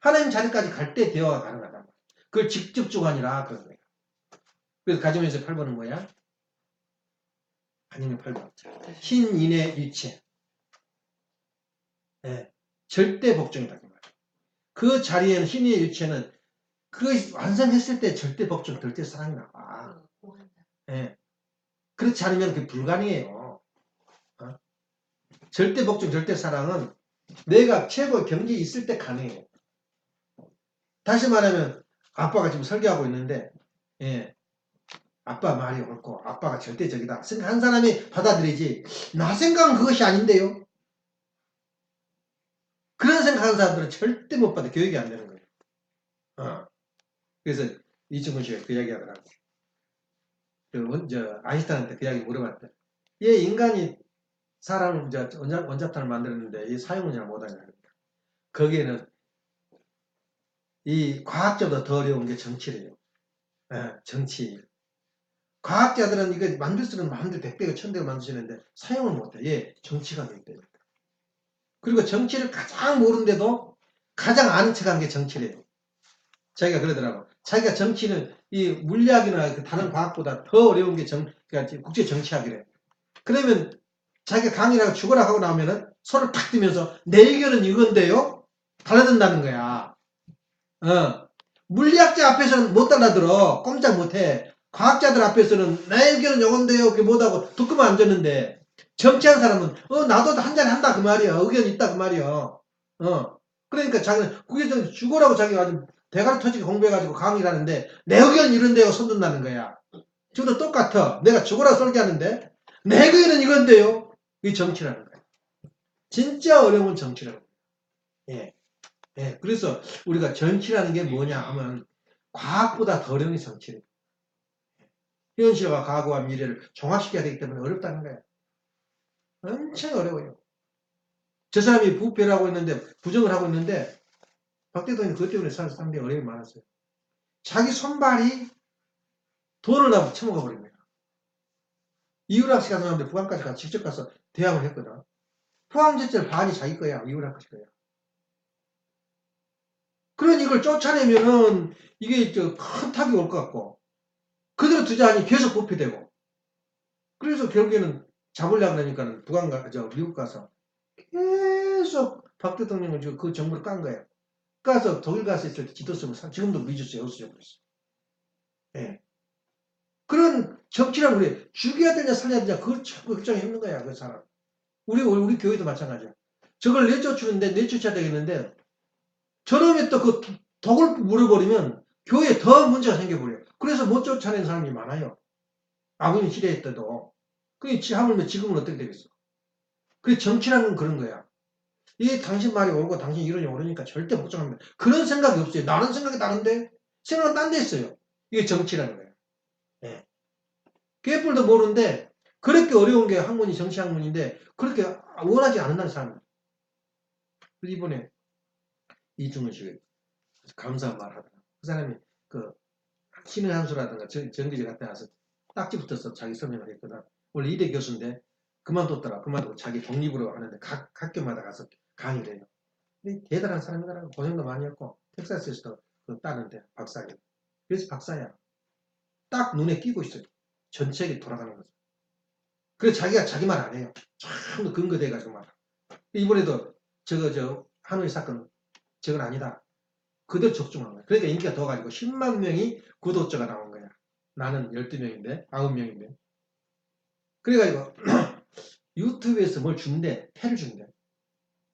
하나님 자리까지 갈 때 대화가 가능하다. 그걸 직접주가 아니라 그런 거야. 그래서 가정에서 8번은 뭐야? 아니면 8번. 신인의 일체. 네. 절대 복종이다. 그 자리에는 신인의 일체는 그 완성했을 때 절대 복종, 절대 사랑이 나와. 네. 그렇지 않으면 그게 불가능해요. 절대 복종, 절대 사랑은 내가 최고의 경지에 있을 때 가능해요. 다시 말하면 아빠가 지금 설교하고 있는데 아빠 말이 옳고 아빠가 절대적이다 생각한 사람이 받아들이지 나 생각은 그것이 아닌데요. 그런 생각하는 사람들은 절대 못 받아. 교육이 안 되는 거예요. 그래서 이승훈 씨가 그 이야기 하더라고. 아인슈타인한테 그 이야기 물어봤대. 얘 인간이 사람을 원자탄을 만들었는데 이 사용을 잘 못하냐. 거기에는 이 과학적으로 더 어려운 게 정치래요. 예, 정치. 과학자들은 이거 만들 수는 마음대로 100배가 1000배가 만드시는데 사용을 못해. 예, 정치가 되기 때문에. 그리고 정치를 가장 모르는데도 가장 아는 척한 게 정치래요. 자기가 그러더라고. 자기가 정치는 이 물리학이나 그 다른 과학보다 더 어려운 게 그러니까 국제 정치학이래. 그러면 자기가 강의라고 죽어라 하고 나오면은 손을 탁 뜨면서 내 의견은 이건데요? 달라든다는 거야. 물리학자 앞에서는 못 달라들어. 꼼짝 못해. 과학자들 앞에서는 내 의견은 요건데요. 그게 못하고 듣고만 앉았는데 정치한 사람은 나도 한잔 한다 그 말이야. 의견 있다 그 말이야. 그러니까 자기는 그게 좀 죽어라고 자기가 아주 대가리 터지게 공부해가지고 강의를 하는데 내 의견 이런데요 손든다는 거야. 지금도 똑같아. 내가 죽어라 썰게 하는데 내 의견은 이건데요. 이게 정치라는 거야. 진짜 어려운 정치라는 거야. 예. 예. 그래서 우리가 정치라는 게 뭐냐 하면 과학보다 더 어려운 게 정치래요. 현실과 과거와 미래를 종합시켜야 되기 때문에 어렵다는 거야. 엄청 어려워요. 저 사람이 부패라고 했는데 부정을 하고 있는데 박 대통령이 그것 때문에 상당히 어려움이 많았어요. 자기 손발이 돈을 다 처먹어 버린 거야. 이유락 씨가 나왔는데 북한까지 가서 직접 가서 대항을 했거든. 포항제철 반이 자기 거야. 이유락 씨 거야. 그러니 이걸 쫓아내면은 이게 큰 타격이 올 것 같고 그대로 두자니 계속 부패되고 그래서 결국에는 잡으려고 하니까는 미국 가서 계속 박 대통령은 그 정부를 깐 거예요. 가서 독일 가서 있을 때 지도 쓰면 지금도 미주스 여수적으로 있어. 예. 그런 정치란 우리 죽여야 되냐 살려야 되냐 그걸 자꾸 걱정이 없는 거야 그 사람. 우리 교회도 마찬가지야. 저걸 내쫓으는데 내쫓아야 되겠는데 저놈이 또 그 독을 물어버리면 교회에 더 문제가 생겨버려요. 그래서 못 쫓아낸 사람이 많아요. 아버님 시대에 때도. 그게 하물며 지금은 어떻게 되겠어. 그게 정치라는 건 그런 거야. 이게 당신 말이 옳고 당신 이론이 옳으니까 절대 못 정합니다. 그런 생각이 없어요. 나는 생각이 다른데 생각은 딴 데 있어요. 이게 정치라는 거예요. 예. 개뿔도 모르는데 그렇게 어려운 게 학문이 정치 학문인데 그렇게 원하지 않는다는 사람. 이번에 이중훈 씨가 감사한 말 하더라. 그 사람이 그 신의 한 수라든가 정기제 같은 데 가서 딱지 붙어서 자기 설명을 했거든. 원래 이대 교수인데 그만뒀더라. 그만두고 자기 독립으로 하는데 각 학교마다 가서 강의를 해요. 근데 대단한 사람이더라고. 고생도 많이 했고 텍사스에서도 그 따는데 박사님. 그래서 박사야. 딱 눈에 끼고 있어요. 전체가 돌아가는 거죠. 그래서 자기가 자기 말 안 해요. 참 근거돼가지고 말. 이번에도 하노이 사건 저건 아니다. 그대로 적중한 거야. 그러니까 인기가 더 가지고 10만 명이 구독자가 나온 거야. 나는 12명인데 9명인데. 그래가지고 유튜브에서 뭘 준대. 패를 준대.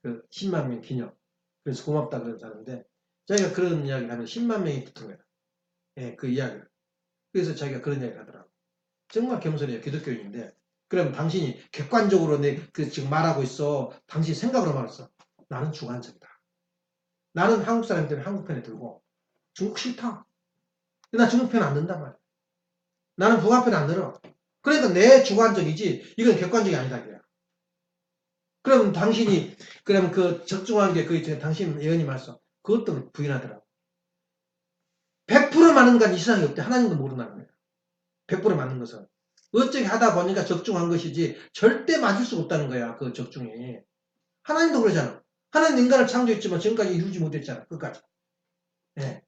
그 10만 명 기념. 그래서 고맙다 그런 사람인데 자기가 그런 이야기를 하면 10만 명이 붙은 거야. 예, 그 이야기를. 그래서 자기가 그런 이야기를 하더라고. 정말 겸손해요. 기독교인인데. 그럼 당신이 객관적으로 지금 말하고 있어. 당신 생각으로 말했어. 나는 주관적이다. 나는 한국 사람들은 한국 편에 들고 중국 싫다. 나 중국 편 안 든단 말이야. 나는 북한 편 안 들어. 그러니까 내 주관적이지 이건 객관적이 아니다. 그래. 그럼 당신이 그럼 그 적중한 게 당신 예언이 말씀 그것도 부인하더라고. 100% 맞는 건 이상이 없대. 하나님도 모른다는 거야. 100% 맞는 것은. 어떻게 하다 보니까 적중한 것이지 절대 맞을 수가 없다는 거야. 그 적중이. 하나님도 그러잖아. 하나님 인간을 창조했지만 지금까지 이루지 못했잖아. 끝까지. 예.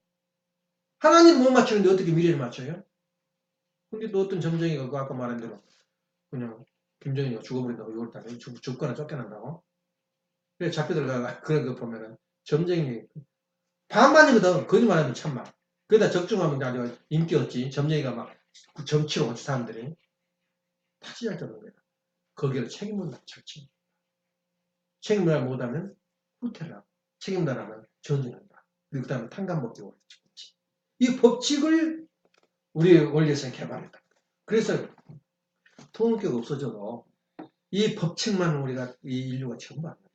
하나님 못 맞추는데 어떻게 미래를 맞춰요? 근데 또 어떤 점쟁이가 그 아까 말한 대로 그냥 김정희가 죽어버린다고 6월달에 죽거나 쫓겨난다고. 그래 잡혀 들어가 그런 거 보면은 점쟁이 반반이거든. 거짓말하면 참말. 그러다 적중하면 아주 인기 없지. 점쟁이가 막 정치로 오지 사람들이 타지할 정도는 거야. 거기를 책임을 절치. 책임을 못하면 후퇴를 하고 책임을 하면 전쟁한다. 그리고 그 다음에 탄감법칙을 오르지. 이 법칙을 우리 원리에서 개발했다. 그래서 통합교가 없어져도 이 법칙만 우리가 이 인류가 전부 안 돼.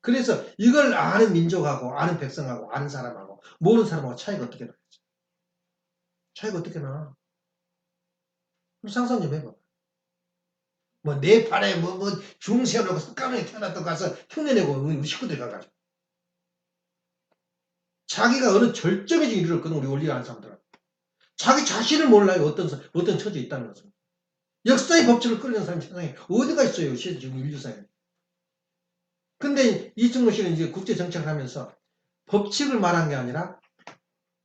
그래서 이걸 아는 민족하고 아는 백성하고 아는 사람하고 모르는 사람하고 차이가 어떻게 나겠어. 차이가 어떻게 나? 상상 좀 해봐. 뭐 내 발에 뭐 중세워놓고 습관에 태어났다고 가서 흉내내고 우리 식구들 가가지고 자기가 어느 절정에 이르렀거든. 우리 원리 아는 사람들은 자기 자신을 몰라요. 어떤 처지에 있다는 것은. 역사의 법칙을 끌는 사람이 세상에 어디가 있어요. 지금 인류사에. 근데 이승우 씨는 이제 국제 정책을 하면서 법칙을 말한 게 아니라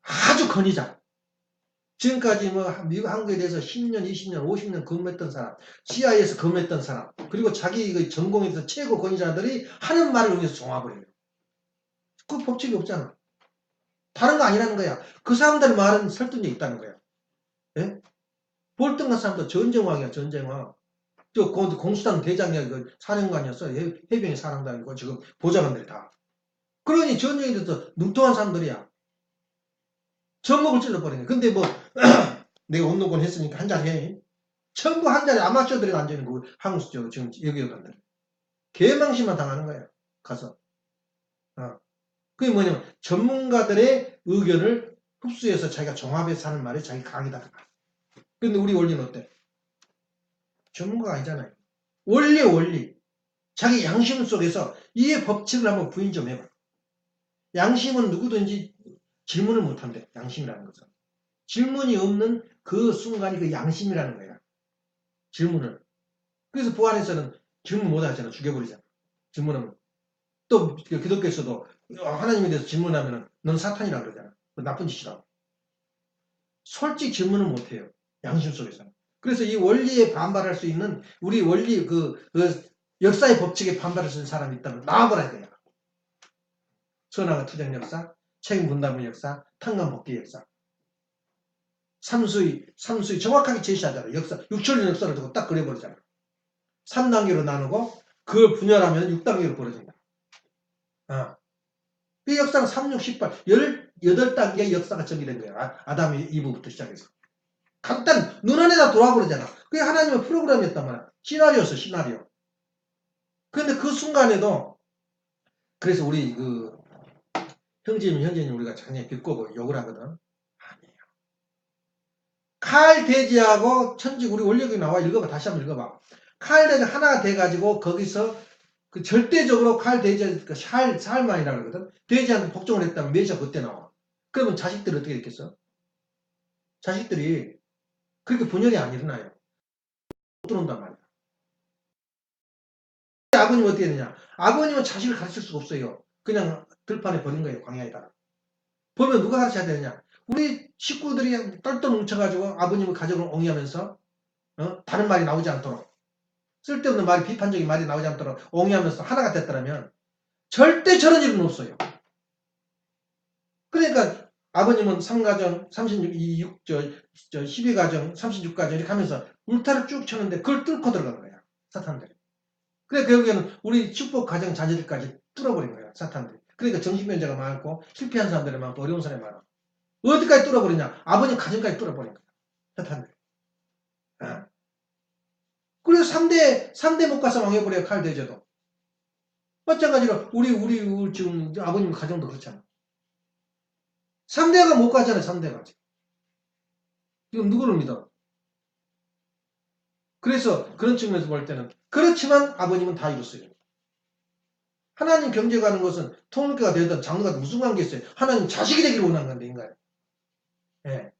아주 권위자. 지금까지 뭐 미국 한국에 대해서 10년, 20년, 50년 근무했던 사람, CIA에서 근무했던 사람, 그리고 자기 그 전공에서 최고 권위자들이 하는 말을 의해서 종합을 해요. 그 법칙이 없잖아. 다른 거 아니라는 거야. 그 사람들 말은 설득력이 있다는 거야. 예? 볼튼 같은 사람도 전쟁왕이야, 전쟁왕. 저 공수당 대장이야, 그 사령관이었어. 해병의 사령관이고 지금 보좌관들이 다. 그러니 전쟁에 대해서 능통한 사람들이야. 전목을 찔러버리네. 근데 뭐 내가 운동권 했으니까 한 자리 해. 전부 한 자리 아마추어들이 앉아있는 거 한국 지금 여기여관들. 개망신만 당하는 거야. 가서. 그게 뭐냐면 전문가들의 의견을 흡수해서 자기가 종합해서 하는 말이 자기 강의다. 근데 우리 원리는 어때? 전문가가 아니잖아요. 원리. 자기 양심 속에서 이 법칙을 한번 부인 좀 해봐. 양심은 누구든지 질문을 못한대. 양심이라는 것은. 질문이 없는 그 순간이 그 양심이라는 거야. 질문을. 그래서 부활에서는 질문 못 하잖아. 죽여버리잖아. 질문하면. 또 기독교에서도 하나님에 대해서 질문하면 넌 사탄이라고 그러잖아. 나쁜 짓이라고. 솔직히 질문을 못해요. 양심 속에서는. 그래서 이 원리에 반발할 수 있는 우리 원리 그 역사의 법칙에 반발할 수 있는 사람이 있다면 나와버려야 돼요. 선악의 투쟁 역사, 책임 분담의 역사, 탄감 복귀 역사. 삼수의 정확하게 제시하잖아. 역사, 6천년 역사를 두고 딱 그려버리잖아. 3단계로 나누고 그걸 분열하면 6단계로 벌어진다. 이 역사는 3, 6, 18, 18단계의 역사가 정의된 거야. 아담 이브부터 시작해서. 간단, 눈안에다 돌아버리잖아. 그게 하나님의 프로그램이었단 말이야. 시나리오였어, 시나리오. 근데 그 순간에도, 그래서 우리 현재님 우리가 작년에 비꼬고 욕을 하거든. 아니에요. 칼 돼지하고 천지, 우리 원력이 나와 읽어봐. 다시 한번 읽어봐. 칼 돼지 하나가 돼가지고 거기서 그 절대적으로 칼 돼지, 그 살만이라고 그러거든. 돼지한테 복종을 했다면 메시아 그때 나와. 그러면 자식들이 어떻게 됐겠어? 자식들이 그렇게 분열이 안 일어나요. 못 들어온단 말이야. 아버님은 어떻게 되냐? 아버님은 자식을 가르칠 수가 없어요. 그냥 들판에 버린 거예요. 광야에다가. 보면 누가 가르쳐야 되느냐? 우리 식구들이 똘똘 뭉쳐가지고 아버님의 가족을 옹이하면서 다른 말이 나오지 않도록 쓸데없는 말이 비판적인 말이 나오지 않도록 옹이하면서 하나가 됐더라면 절대 저런 일은 없어요. 그러니까 아버님은 3가정, 12가정, 36가정 이렇게 하면서 울타를 쭉 쳤는데 그걸 뚫고 들어간 거야. 사탄들이. 그래 결국에는 우리 축복 가정 자녀들까지 뚫어버린 거야. 사탄들이. 그러니까 정신변제가 많고 실패한 사람들이 많고 어려운 사람이 많아. 어디까지 뚫어버리냐? 아버님 가정까지 뚫어버린 거야. 사탄들이. 그래서 3대 못 가서 망해버려요. 칼 대제도. 마찬가지로 우리 지금 아버님 가정도 그렇잖아. 3대가 못 가잖아요. 3대가. 이건 누구를 믿어? 그래서 그런 측면에서 볼 때는 그렇지만 아버님은 다 이뤘어요. 하나님 경제가 하는 것은 통일교가 되든 장로가 무슨 관계 있어요? 하나님 자식이 되기를 원하는 건데 인간. 예.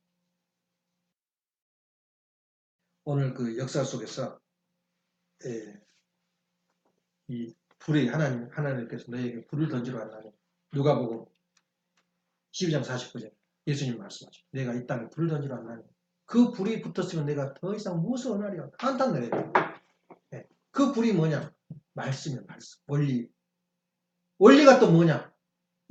오늘 그 역사 속에서 이 불이 하나님께서 너에게 불을 던지러 왔나니 누가복음 12장 49절 예수님 말씀하죠. 내가 이 땅에 불을 던지러 왔나니 그 불이 붙었으면 내가 더 이상 무엇을 원하리요? 한탄 내려요. 예. 그 불이 뭐냐? 말씀이야 말씀. 원리가 또 뭐냐?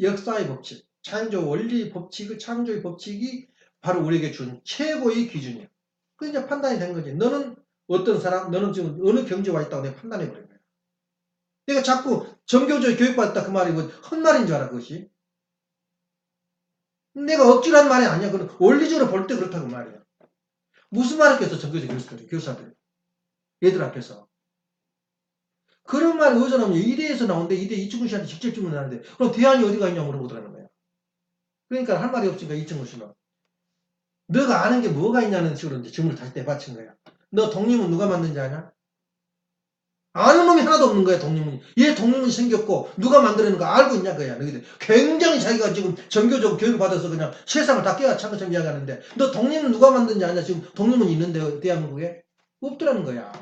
역사의 법칙. 창조 원리 법칙의 창조의 법칙이 바로 우리에게 준 최고의 기준이야. 그 이제 판단이 된 거지. 너는 어떤 사람, 너는 지금 어느 경지에 와 있다고 내가 판단해 버린 거야. 내가 자꾸 정교조에 교육받았다 그 말이 뭐 헛말인 줄 알아 그것이. 내가 억지로 한 말이 아니야. 그건 원리적으로 볼 때 그렇다고 말이야. 무슨 말을 했겠어 정교조 교사들이. 얘들 앞에서. 그런 말이 의존하면 이대에서 나오는데 이대 이충근 씨한테 직접 질문하는데 그럼 대안이 어디가 있냐고 물어보더라는 거야. 그러니까 할 말이 없으니까 이충근 씨는 너가 아는 게 뭐가 있냐는 식으로 이제 질문을 다시 내받친 거야. 너 독립문 누가 만든지 아냐? 아는 놈이 하나도 없는 거야, 독립문이. 얘 독립문이 생겼고, 누가 만들었는 거 알고 있냐, 그야. 너희들. 굉장히 자기가 지금 정교적 교육을 받아서 그냥 세상을 다 깨닫찬 것처럼 이야기하는데, 너 독립문 누가 만든지 아냐? 지금 독립문이 있는데, 대한민국에? 없더라는 거야.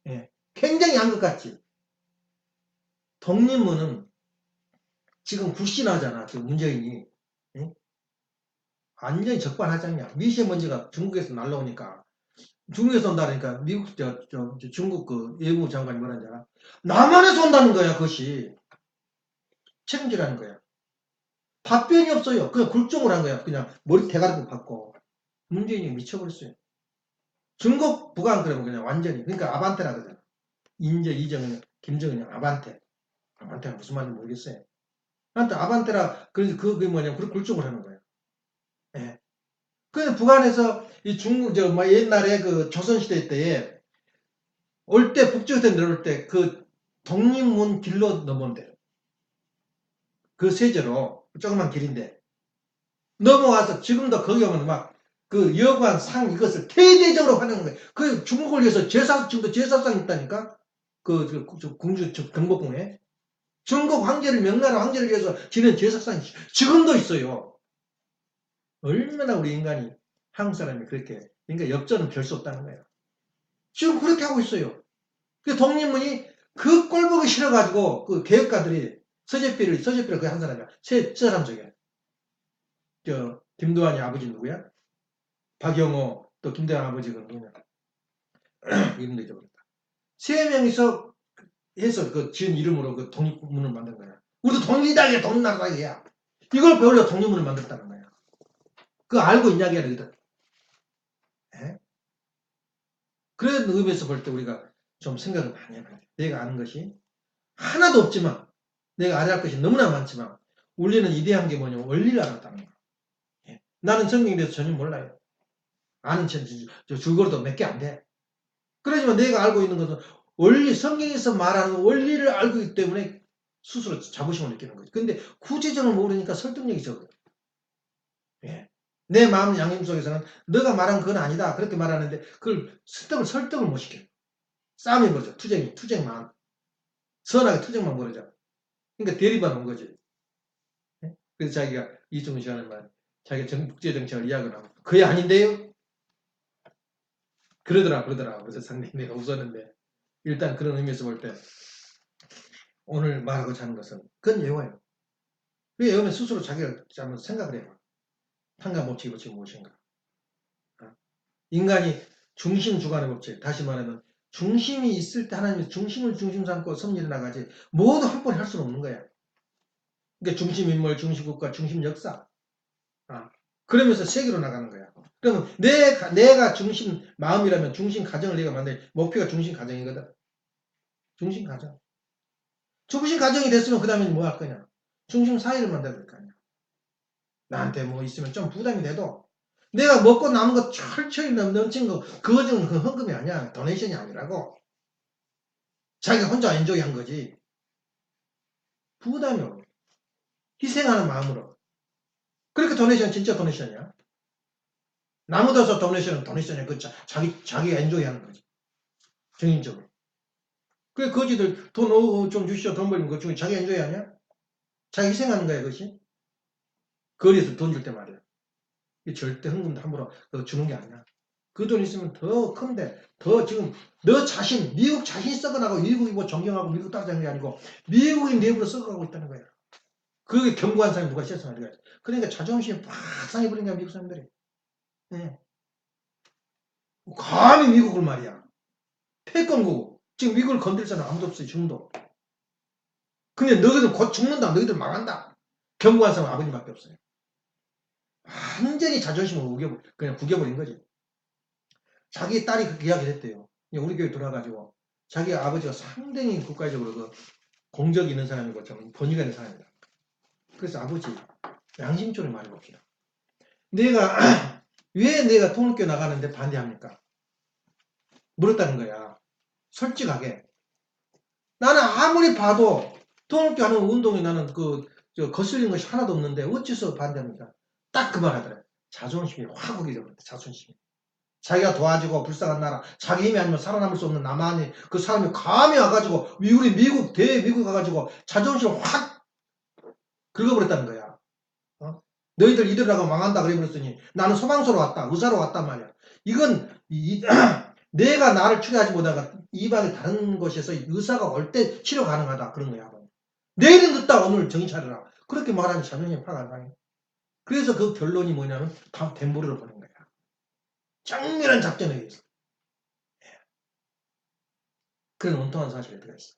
예. 굉장히 한 것 같지? 독립문은 지금 굴신하잖아, 지금 문재인이. 예? 완전히 적반하지 않냐. 미세먼지가 중국에서 날라오니까. 중국에서 온다니까 미국 중국 그 외무부 장관이 뭐라는지 알아? 남한에서 온다는 거야. 그것이 책임지라는 거야. 답변이 없어요. 그냥 굴종을 한 거야. 그냥 머리 대가리도 받고 문재인이 미쳐버렸어요. 중국 북한 그러면 그냥 완전히 그러니까 아반떼라 그러잖아. 인제 이정은 김정은이 아반떼가 무슨 말인지 모르겠어요. 하여튼 아반떼라 그래서 그게 뭐냐면 그 굴종을 하는 거야. 예. 그래서 북한에서 이 중국 옛날에 그 조선시대 때에 올 때 북쪽에서 내려올 때 그 독립문 길로 넘어온대요. 그 세제로 조그만 길인데 넘어와서 지금도 거기 오면 막 그 여관 상 이것을 대대적으로 하는 거예요. 그 중국을 위해서 지금도 제사상 있다니까. 공주 경복궁에 중국 황제를 명나라 황제를 위해서 지는 제사상이 지금도 있어요. 얼마나 우리 인간이 한국 사람이 그렇게 그러니까 역전은 별 수 없다는 거예요. 지금 그렇게 하고 있어요. 그 독립문이 그 꼴보기 싫어가지고 그 개혁가들이 서재필을 거의 한 사람이야. 세 사람 중에 김두한이 아버지 누구야? 박영호 또 김대한 아버지가 누구냐? 이름도 잊어버렸다. 세 명이서 해서 그 지은 이름으로 그 독립문을 만든 거야. 우리도 독립이다, 독립나라다, 이걸 배우려고 독립문을 만들었다는 거야. 그거 알고 있냐, 너희들? 예? 그런 의미에서 볼 때 우리가 좀 생각을 많이 해봐야 돼. 내가 아는 것이 하나도 없지만, 내가 알아야 할 것이 너무나 많지만, 우리는 이대한 게 뭐냐면 원리를 알았다는 거야. 예. 나는 성경에 대해서 전혀 몰라요. 아는 줄거리도 몇 개 안 돼. 그러지만 내가 알고 있는 것은 원리, 성경에서 말하는 원리를 알고 있기 때문에 스스로 자부심을 느끼는 거지. 근데 구체적으로 모르니까 설득력이 적어요. 예. 내 마음 양심 속에서는 너가 말한 그건 아니다. 그렇게 말하는데 그걸 설득을 못 시켜요. 싸움이 벌어져. 투쟁만. 선하게 투쟁만 벌어져. 그러니까 대립만 온 거지. 예? 그래서 자기가 이중훈 씨하는 말, 자기가 국제정책을 이야기하고 그게 아닌데요? 그러더라. 그래서 상당히 내가 웃었는데 일단 그런 의미에서 볼 때 오늘 말하고자 하는 것은 그건 외워요. 왜 외우면 스스로 자기가 한번 생각을 해요. 판가 법칙이 무엇인가. 인간이 중심 주관의 법칙. 다시 말하면 중심이 있을 때 하나님이 중심을 중심 삼고 섭리를 나가지 모두 한 번에 할 수는 없는 거야. 그러니까 중심 인물, 중심 국가, 중심 역사. 그러면서 세계로 나가는 거야. 그러면 내가 중심 마음이라면 중심 가정을 내가 만들 목표가 중심 가정이거든. 중심 가정. 중심 가정이 됐으면 그 다음에 뭐 할 거냐. 중심 사회를 만들어야 될 거 아니야. 나한테 뭐 있으면 좀 부담이 돼도 내가 먹고 남은 거 철철이 넘친 거 그거 지금 그 헌금이 아니야. 도네이션이 아니라고. 자기가 혼자 엔조이 한 거지. 부담이 없어. 희생하는 마음으로. 그렇게 도네이션 진짜 도네이션이야. 나무다서 도네이션은 도네이션이야. 그 자기가 엔조이 하는 거지. 정인적으로. 그래 거지들 돈 좀 주시오. 돈 벌린 거 중에 자기 엔조이 아니야? 자기 희생하는 거야 그것이. 거리에서 돈 줄 때 말이야. 절대 헌금도 함부로 주는 게 아니야. 그 돈 있으면 더 큰데, 더 지금 너 자신, 미국 자신이 썩어나가고 미국이 뭐 존경하고 미국 따라가는 게 아니고 미국이 내부로 썩어가고 있다는 거야. 그게 견고한 사람이 누가 있었어? 그러니까 자존심이 팍 상해버린 거야, 미국 사람들이. 네. 감히 미국을 말이야. 패권국. 지금 미국을 건들 사람 아무도 없어요, 지금도. 근데 너희들 곧 죽는다, 너희들 망한다. 견고한 사람은 아버님밖에 없어요. 완전히 자존심을 그냥 구겨버린 거지. 자기 딸이 그렇게 이야기를 했대요. 우리 교회 돌아가지고 자기 아버지가 상당히 국가적으로 그 공적이 있는 사람이고 좀 권위가 있는 사람이다. 그래서 아버지 양심적으로 말해봅시다. 왜 내가 통일교 나가는데 반대합니까? 물었다는 거야. 솔직하게. 나는 아무리 봐도 통일교 하는 운동에 나는 거슬리는 것이 하나도 없는데 어째서 반대합니까? 딱 그 말 하더라. 자존심이 확 오게 되거든. 자존심이. 자기가 도와주고 불쌍한 나라, 자기 힘이 아니면 살아남을 수 없는 남한이 그 사람이 감히 와가지고 우리 미국 대미국 가가지고 자존심을 확 긁어버렸다는 거야. 어? 너희들 이대로라고 망한다 그래버렸으니 나는 소방서로 왔다, 의사로 왔단 말이야. 이건 내가 나를 치료하지 못하다가 이방의 다른 곳에서 의사가 올 때 치료 가능하다 그런 거야. 내일은 늦다 오늘 정신 차려라. 그렇게 말하니 자존심이 파가 안 상해. 그래서 그 결론이 뭐냐면 다 덴보르를 보낸 거야. 장렬한 작전에 의해서. 그런 온통한 사실이 들어가 있어.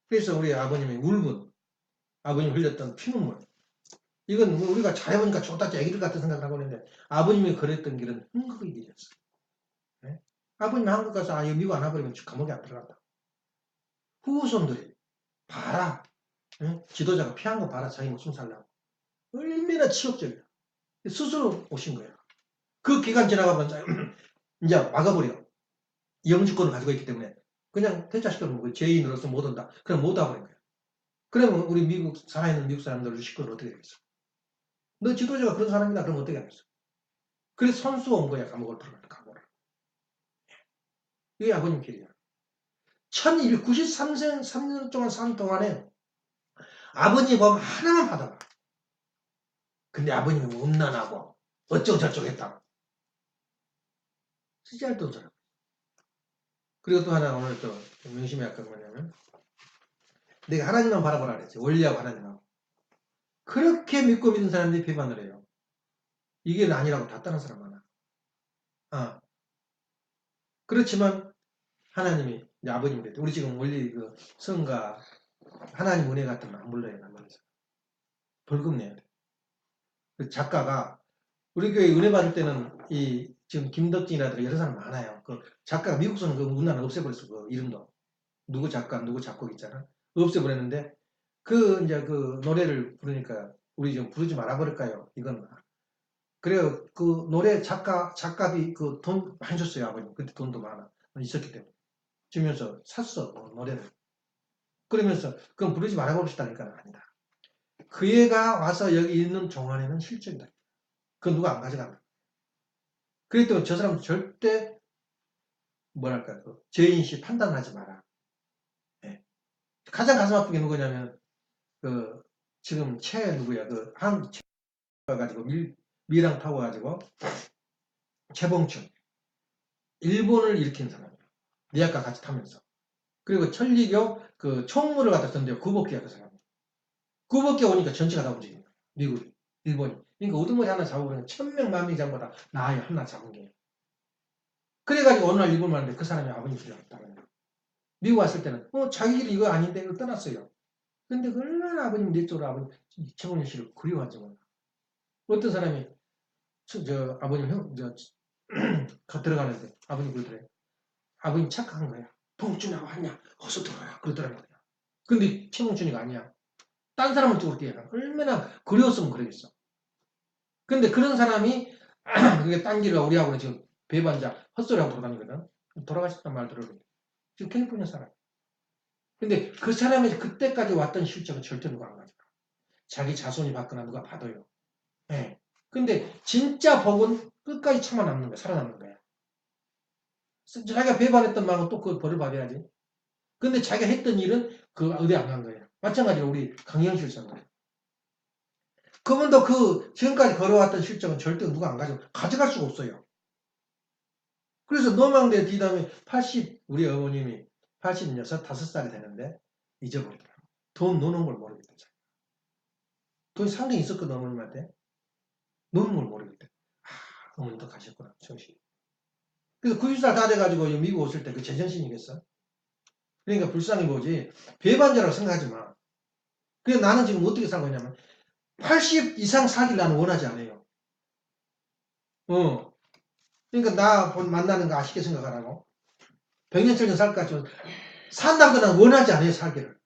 그래서 우리 아버님의 울분, 아버님 흘렸던 피눈물. 이건 우리가 잘해보니까 좋다, 애기들 같은 생각을 하고 있는데 아버님이 그랬던 길은 흥국의 길이었어. 네? 아버님이 한국 가서 아, 미국 안 와버리면 감옥에 안 들어간다. 후손들이 봐라. 네? 지도자가 피한 거 봐라. 자기 목숨 살라고. 얼마나 치욕적이야. 스스로 오신 거야. 그 기간 지나가면 이제 막아버려. 영주권을 가지고 있기 때문에 그냥 퇴짜시켜놓으면 죄인으로서 못 온다. 그럼 못 와버린 거야. 그러면 우리 미국 살아있는 미국 사람들 식구는 어떻게 되겠어? 너 지도자가 그런 사람이다. 그럼 어떻게 하겠어? 그래서 선수 온 거야. 감옥을 들어가는 감옥을. 이게 아버님 길이야. 1293년 3년 동안 산 동안에 아버님 보면 하나만 받아봐. 근데 아버님이 음란하고 어쩌고저쩌고 했다. 쓰지 않던 사람. 그리고 또 하나 오늘 또 명심해야 할 건 뭐냐면 내가 하나님만 바라보라 그랬지. 원리하고 하나님하고. 그렇게 믿고 믿는 사람들이 비판을 해요. 이게 아니라고 다 다른 사람 많아. 그렇지만 하나님이 이제 아버님이 그랬대. 우리 지금 원리 그 성가 하나님 은혜 같은 거 안 불러요. 남한에서. 벌금 내야 돼. 그 작가가 우리 교회 은혜 받을 때는 이 지금 김덕진이라든가 여러 사람 많아요. 그 작가가 미국서는 그 문화를 없애버렸어. 그 이름도 누구 작가 누구 작곡 있잖아. 없애버렸는데 그 이제 그 노래를 부르니까 우리 좀 부르지 말아버릴까요? 이건 그래요. 그 노래 작가비 그 돈 많이 줬어요. 아버님 그때 돈도 많아 있었기 때문에 주면서 샀어 노래를. 그러면서 그건 부르지 말아버리시다니까 아니다. 그 애가 와서 여기 있는 동안에는 실적이다. 그건 누가 안 가져간다. 그랬더니 저 사람 절대 뭐랄까 그 죄인시 판단하지 마라. 네. 가장 가슴 아프게 누구냐면 그 지금 최 누구야 그한 가지고 미랑 타고 가지고 최봉춘 일본을 일으킨 사람이야. 리아카 같이 타면서. 그리고 천리교 그 총무를 갖다 썼는데 구복기야 그 사람이. 구복기 오니까 전체가 다 움직인 거야. 미국이, 일본이. 그러니까 우두머리 하나 잡아보면 1000명, 10,000명 잡보다 나아요. 하나 잡은 게. 그래가지고 어느 날 일본 왔는데 그 사람이 아버님 집에 왔다는 거야. 미국 왔을 때는 자기 길 이거 아닌데 이거 떠났어요. 근데 얼마나 아버님 내 쪽으로 아버님 최봉준 씨를 그리워하지 몰라. 어떤 사람이 저 아버님 들어가는데 아버님 그러더래. 아버님 착각한 거야. 봉준이하고 왔냐? 어서 들어와요. 그러더란 말이야. 근데 최봉준이가 아니야. 딴 사람을 또 그렇게 해요. 얼마나 그리웠으면 그러겠어. 근데 그런 사람이 그게 딴 길을 우리하고는 지금 배반자 헛소리하고 돌아다니거든. 돌아가셨단 말 들어요. 지금 캘리포니아 사람. 근데 그 사람이 그때까지 왔던 실적은 절대 누가 안 가져가. 자기 자손이 받거나 누가 받아요. 네. 근데 진짜 복은 끝까지 참아 남는 거야. 살아남는 거야. 자기가 배반했던 마음은 또 그걸 벌을 받아야지. 근데 자기가 했던 일은 그 어디 안 간 거야. 마찬가지로 우리 강영실 선생. 그분도 그 지금까지 걸어왔던 실적은 절대 누가 안 가져갈 수가 없어요. 그래서 노망대 뒤담에 우리 어머님이 86, 5살이 되는데 잊어버리더라고. 돈 노는 걸 모르겠다. 돈이 상당히 있었거든, 어머님한테. 노는 걸 모르겠대. 어머님도 가셨구나, 정신이. 그래서 90살 다 돼가지고 미국 오실 때 그 제정신이겠어? 그러니까 불쌍히 보지. 배반자라고 생각하지 마. 그래서 나는 지금 어떻게 살고 있냐면 80 이상 살길 나는 원하지 않아요. 그러니까 나 만나는 거 아쉽게 생각하라고. 100년, 1000년 살 것 같지만 산다고 난 원하지 않아요, 살기를.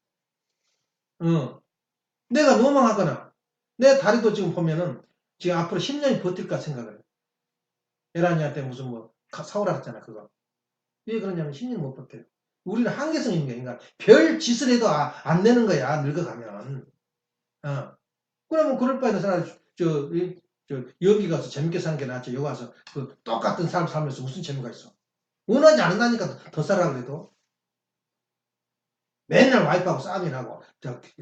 내가 노망하거나 내 다리도 지금 보면은 지금 앞으로 10년이 버틸까 생각을 해. 에라니한테 무슨 뭐 사오라 했잖아, 그거. 왜 그러냐면 10년 못 버텨요. 우리는 한계성 있는 게 인간. 별 짓을 해도 안 되는 거야, 늙어가면. 그러면 그럴 바에는 차라리 여기 가서 재밌게 사는 게 낫지. 여기 와서 그 똑같은 삶 살면서 무슨 재미가 있어. 원하지 않는다니까 더 살아 그래도. 맨날 와이프하고 싸움이 나고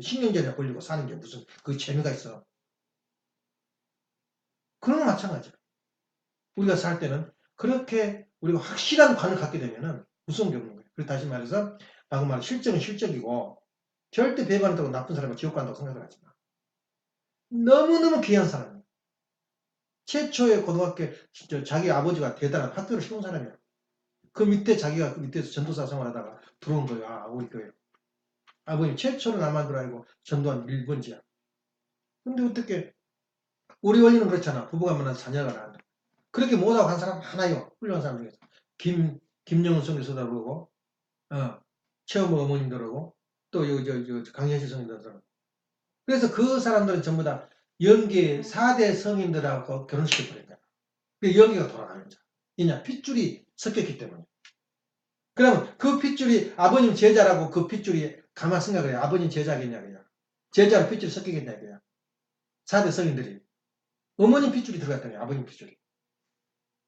신경전에 걸리고 사는 게 무슨 그 재미가 있어. 그런 거 마찬가지야. 우리가 살 때는 그렇게 우리가 확실한 관을 갖게 되면은 무서운 게 없는 거예요. 그래서 다시 말해서 방금 말한 실정은 실적이고 절대 배반한다고 나쁜 사람을 지옥 간다고 생각을 하지 마. 너무너무 귀한 사람이야. 최초의 고등학교 자기 아버지가 대단한 학교를 세운 사람이야. 그 밑에 자기가 그 밑에서 전도사 생활하다가 들어온 거야. 우리 교회. 아버님 최초로 남한줄 알고 전도한 일본지야. 근데 어떻게 우리 원리는 그렇잖아. 부부가 만나서 자녀가 낳는다. 그렇게 못하고 한 사람 하나요. 훌륭한 사람 중에서. 김영훈 성교사도 그러고 최어모 어머님도 또 강현실 성인도 그러고. 그래서 그 사람들은 전부 다 연계 4대 성인들하고 결혼시켜버린 거야. 그 연계가 돌아가는 거야. 이냐 핏줄이 섞였기 때문에. 그러면 그 핏줄이 아버님 제자라고 그 핏줄이 가만 생각을 해. 아버님 제자겠냐 그냥. 제자로 핏줄이 섞이겠냐 그냥. 4대 성인들이. 어머님 핏줄이 들어갔다니 아버님 핏줄이.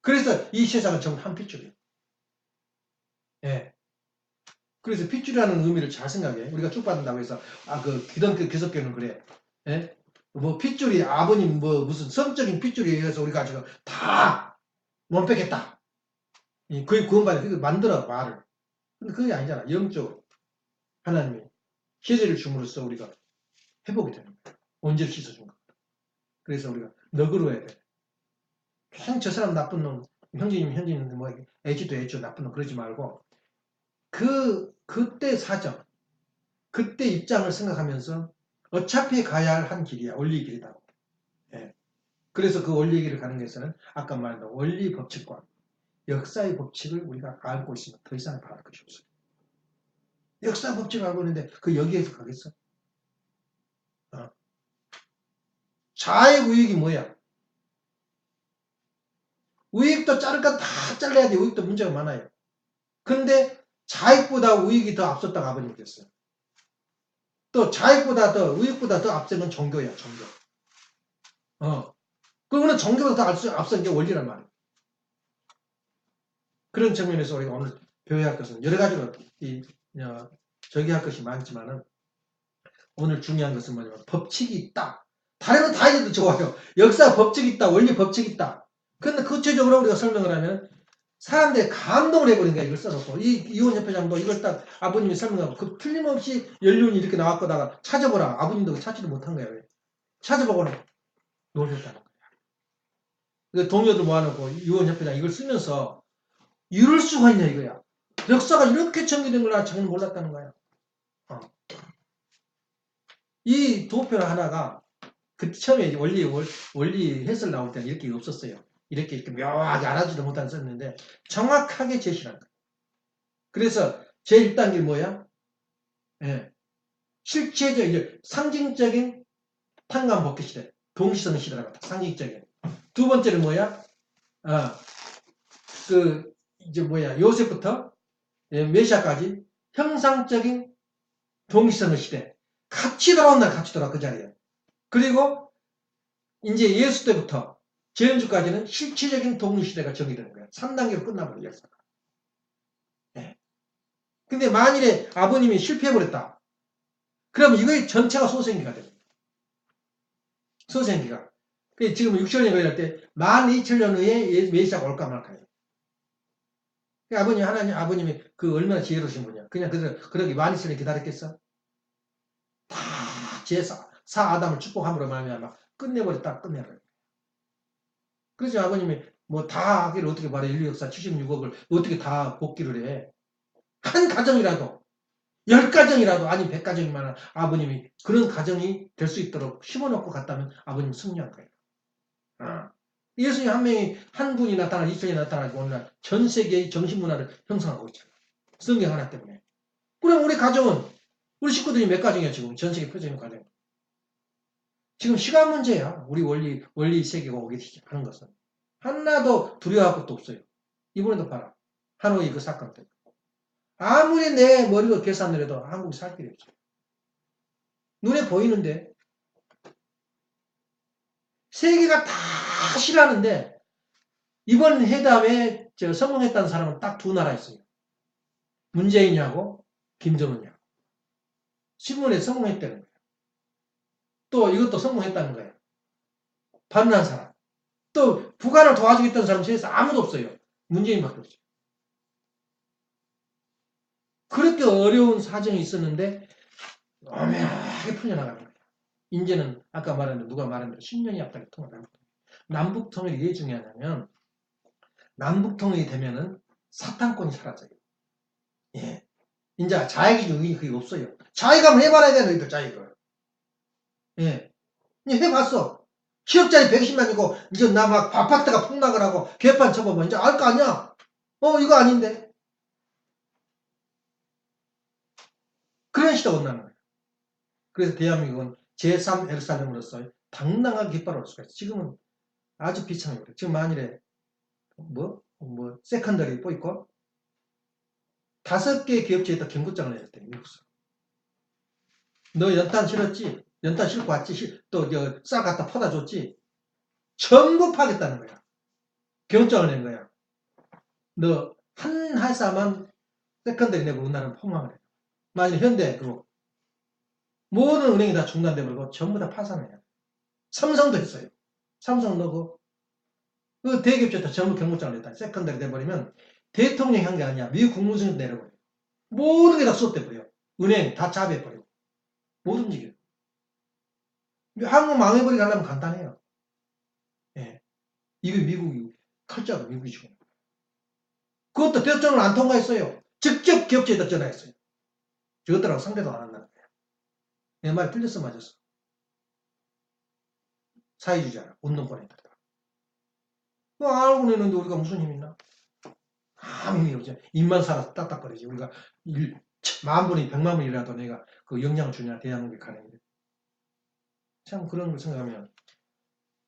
그래서 이 세상은 전부 한 핏줄이에요. 예. 그래서 핏줄이라는 의미를 잘 생각해. 우리가 쭉 받는다고 해서 그 기독교 기독교는 그래. 예? 뭐 핏줄이 아버님 뭐 무슨 성적인 핏줄에 의해서 우리가 지금 다 못 뺏겠다. 그게 구원받아. 그거 만들어 말을. 근데 그게 아니잖아. 영적으로 하나님이 세례를 줌으로써 우리가 회복이 되는 거야. 언제를 씻어준 거야. 그래서 우리가 너그러워야 돼. 괜히 저 사람 나쁜 놈, 형제님 뭐 애지도 애죠 나쁜 놈 그러지 말고 그때 사정, 그때 입장을 생각하면서 어차피 가야 할 한 길이야. 원리 길이다. 예. 그래서 그 원리 길을 가는 데서는 아까 말한 원리 법칙과 역사의 법칙을 우리가 알고 있으면 더 이상 바랄 것이 없어요. 역사 법칙을 알고 있는데 그 여기에서 가겠어? 자액 우익이 뭐야? 우익도 자를 건 다 잘라야 돼. 우익도 문제가 많아요. 근데 자익보다 우익이 더 앞섰다고 아버님 그랬어요. 또 자익보다 더 우익보다 더 앞선 건 종교야. 종교. 그거는 종교보다 더 앞선 게 원리란 말이에요. 그런 측면에서 우리가 오늘 배워야 할 것은 여러 가지로 저기 할 것이 많지만은 오늘 중요한 것은 뭐냐면 법칙이 있다. 다른 건 다 해도 좋아요. 역사 법칙이 있다. 원리 법칙이 있다. 근데 구체적으로 우리가 설명을 하면 사람들이 감동을 해버린 거야. 이걸 써놓고. 이 이혼협회장도 이걸 딱 아버님이 설명하고 그 틀림없이 연륜이 이렇게 나왔거다가 찾아보라. 아버님도 찾지를 못한 거야. 왜? 찾아보고는 놀랬다는 거야. 동료들 모아놓고 이혼협회장 이걸 쓰면서 이럴 수가 있냐 이거야. 역사가 이렇게 전개된 걸 자기는 몰랐다는 거야. 이 도표 하나가 그 처음에 원리 해설 나올 때는 이렇게 없었어요. 이렇게 묘하게 알아주지도 못한 썼는데 정확하게 제시한 거예요. 그래서 제1단계 뭐야? 예. 실체적, 이제 상징적인 탄광복귀 시대, 동시성 시대라고 상징적인. 두 번째는 뭐야? 이제 요새부터 메시아까지 형상적인 동시성의 시대. 같이 돌아온다, 같이 돌아, 그 자리에. 그리고 이제 예수 때부터 재현주까지는 실체적인 동시대가 정의되는 거야. 3단계로 끝나버려, 역사가. 네. 근데 만일에 아버님이 실패해버렸다. 그러면 이거의 전체가 소생기가 됩니다. 소생기가. 지금 6천년이 걸릴 때 12,000년 후에 메시아가 올까 말까요. 아버님이 그 얼마나 지혜로우신 분이야. 그냥 그러기 12,000년 기다렸겠어? 다 사 아담을 축복함으로 말미암아 끝내버렸다. 끝내버려. 그래서 아버님이 뭐 다 하기를 어떻게 말해. 인류 역사 76억을 어떻게 다 복귀를 해. 한 가정이라도 10가정이라도 아니면 100가정이면 아버님이 그런 가정이 될 수 있도록 심어놓고 갔다면 아버님은 승리한 거예요. 예수님 한 명이 한 분이 나타나고 2천이 나타나고 오늘날 전 세계의 정신문화를 형성하고 있잖아요. 성경 하나 때문에. 그럼 우리 가정은 우리 식구들이 몇 가정이야 지금 전 세계 퍼져 있는 가정. 지금 시간 문제야. 우리 원리 세계가 오게 하는 것은. 하나도 두려워할 것도 없어요. 이번에도 봐라. 하노이 그 사건 때문에. 아무리 내 머리로 계산을 해도 한국이 살 길이 없어요. 눈에 보이는데.
세계가 다 싫어하는데 이번 회담에 성공했다는 사람은 딱 두 나라 있어요. 문재인이하고 김정은이하고. 신문에 성공했다는 거예요. 또 이것도 성공했다는 거예요. 반대한 사람. 또 북한을 도와주겠다는 사람 세상에서 아무도 없어요. 문재인밖에 없어요. 그렇게 어려운 사정이 있었는데 오묘하게 풀려나가는 거예요. 이제는 아까 말한 누가 말한 대로 10년이 앞당겨 통합. 남북통일이 왜 중요하냐면 남북통일이 되면은 사탕권이 사라져요. 예. 이제 자익이 그게 없어요. 자익 한번 해봐야 돼, 너희들 자익을. 예. 해봤어. 취업자리 110만이고, 이제 나 막 아파트가 폭락을 하고, 개판 쳐보면 이제 알 거 아니야? 이거 아닌데. 그런 시대가 온다는 거예요. 그래서 대한민국은 제3 에르살렘으로서 당당하게 깃발을 올 수가 있어요. 지금은 아주 비참해요. 지금 만일에, 세컨더리 있고, 5개 기업체에다 경고장을 내야 돼, 미국서. 너 연탄 실었지? 연탄 실고 왔지? 또, 쌀 갖다 퍼다 줬지? 전부 파겠다는 거야. 경고장을 낸 거야. 너, 한 회사만 세컨더리 내고 우리나라는 폭망을 해. 만일 현대, 그리고, 모든 은행이 다 중단돼버리고 전부 다 파산해요. 삼성도 했어요. 삼성 넣고, 그 대기업체 다 전부 경고장을 냈다. 세컨더리 돼버리면 대통령이 한 게 아니야. 미국 국무총리도 내려버려요. 모든 게 다 수업돼버려요. 은행 다 자비해버리고. 못 움직여요. 한국 망해버리게 하려면 간단해요. 예. 이게 미국이, 칼자가 미국이죠. 그것도 대통령을 안 통과했어요. 직접 기업체에다 전화했어요. 저것들하고 상대도 안 한다는 거예요. 내 말이 틀렸어, 맞았어. 사회주의잖아. 운동권에 따라. 그거 알고 있는데 우리가 무슨 힘이 있나? 아무 힘이 없지. 입만 살아서 딱딱거리지. 우리가 10,000,000분이 1,000,000분이라도 내가 그 영향을 주냐, 대한민국에 가는데. 참 그런 걸 생각하면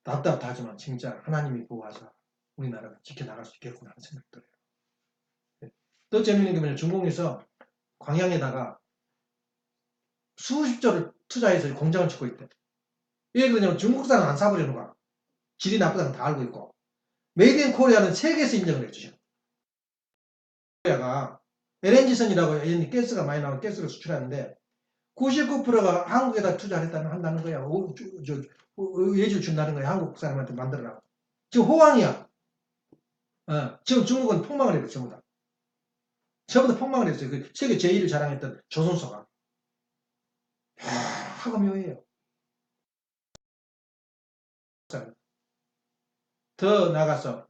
답답하지만 진짜 하나님이 보호하사 우리나라가 지켜나갈 수 있겠구나 하는 생각이 들어요. 또 재밌는 게 뭐냐면 중공에서 광양에다가 수십조를 투자해서 공장을 짓고 있대. 왜 그러냐면 중국산은 안 사버리는 거야. 질이 나쁘다는 다 알고 있고. 메이드 인 코리아는 세계에서 인정을 해주죠. 코리아가 LNG선이라고 가스가 많이 나오는 가스를 수출하는데 99%가 한국에다 투자를 한다는 거야. 예주 준다는 거야. 한국 사람한테 만들어라고. 지금 호황이야. 지금 중국은 폭망을 해요. 전부 다. 전부 다 폭망을 했어요. 그 세계 제1을 자랑했던 조선소가. 하가 묘해요. 더 나가서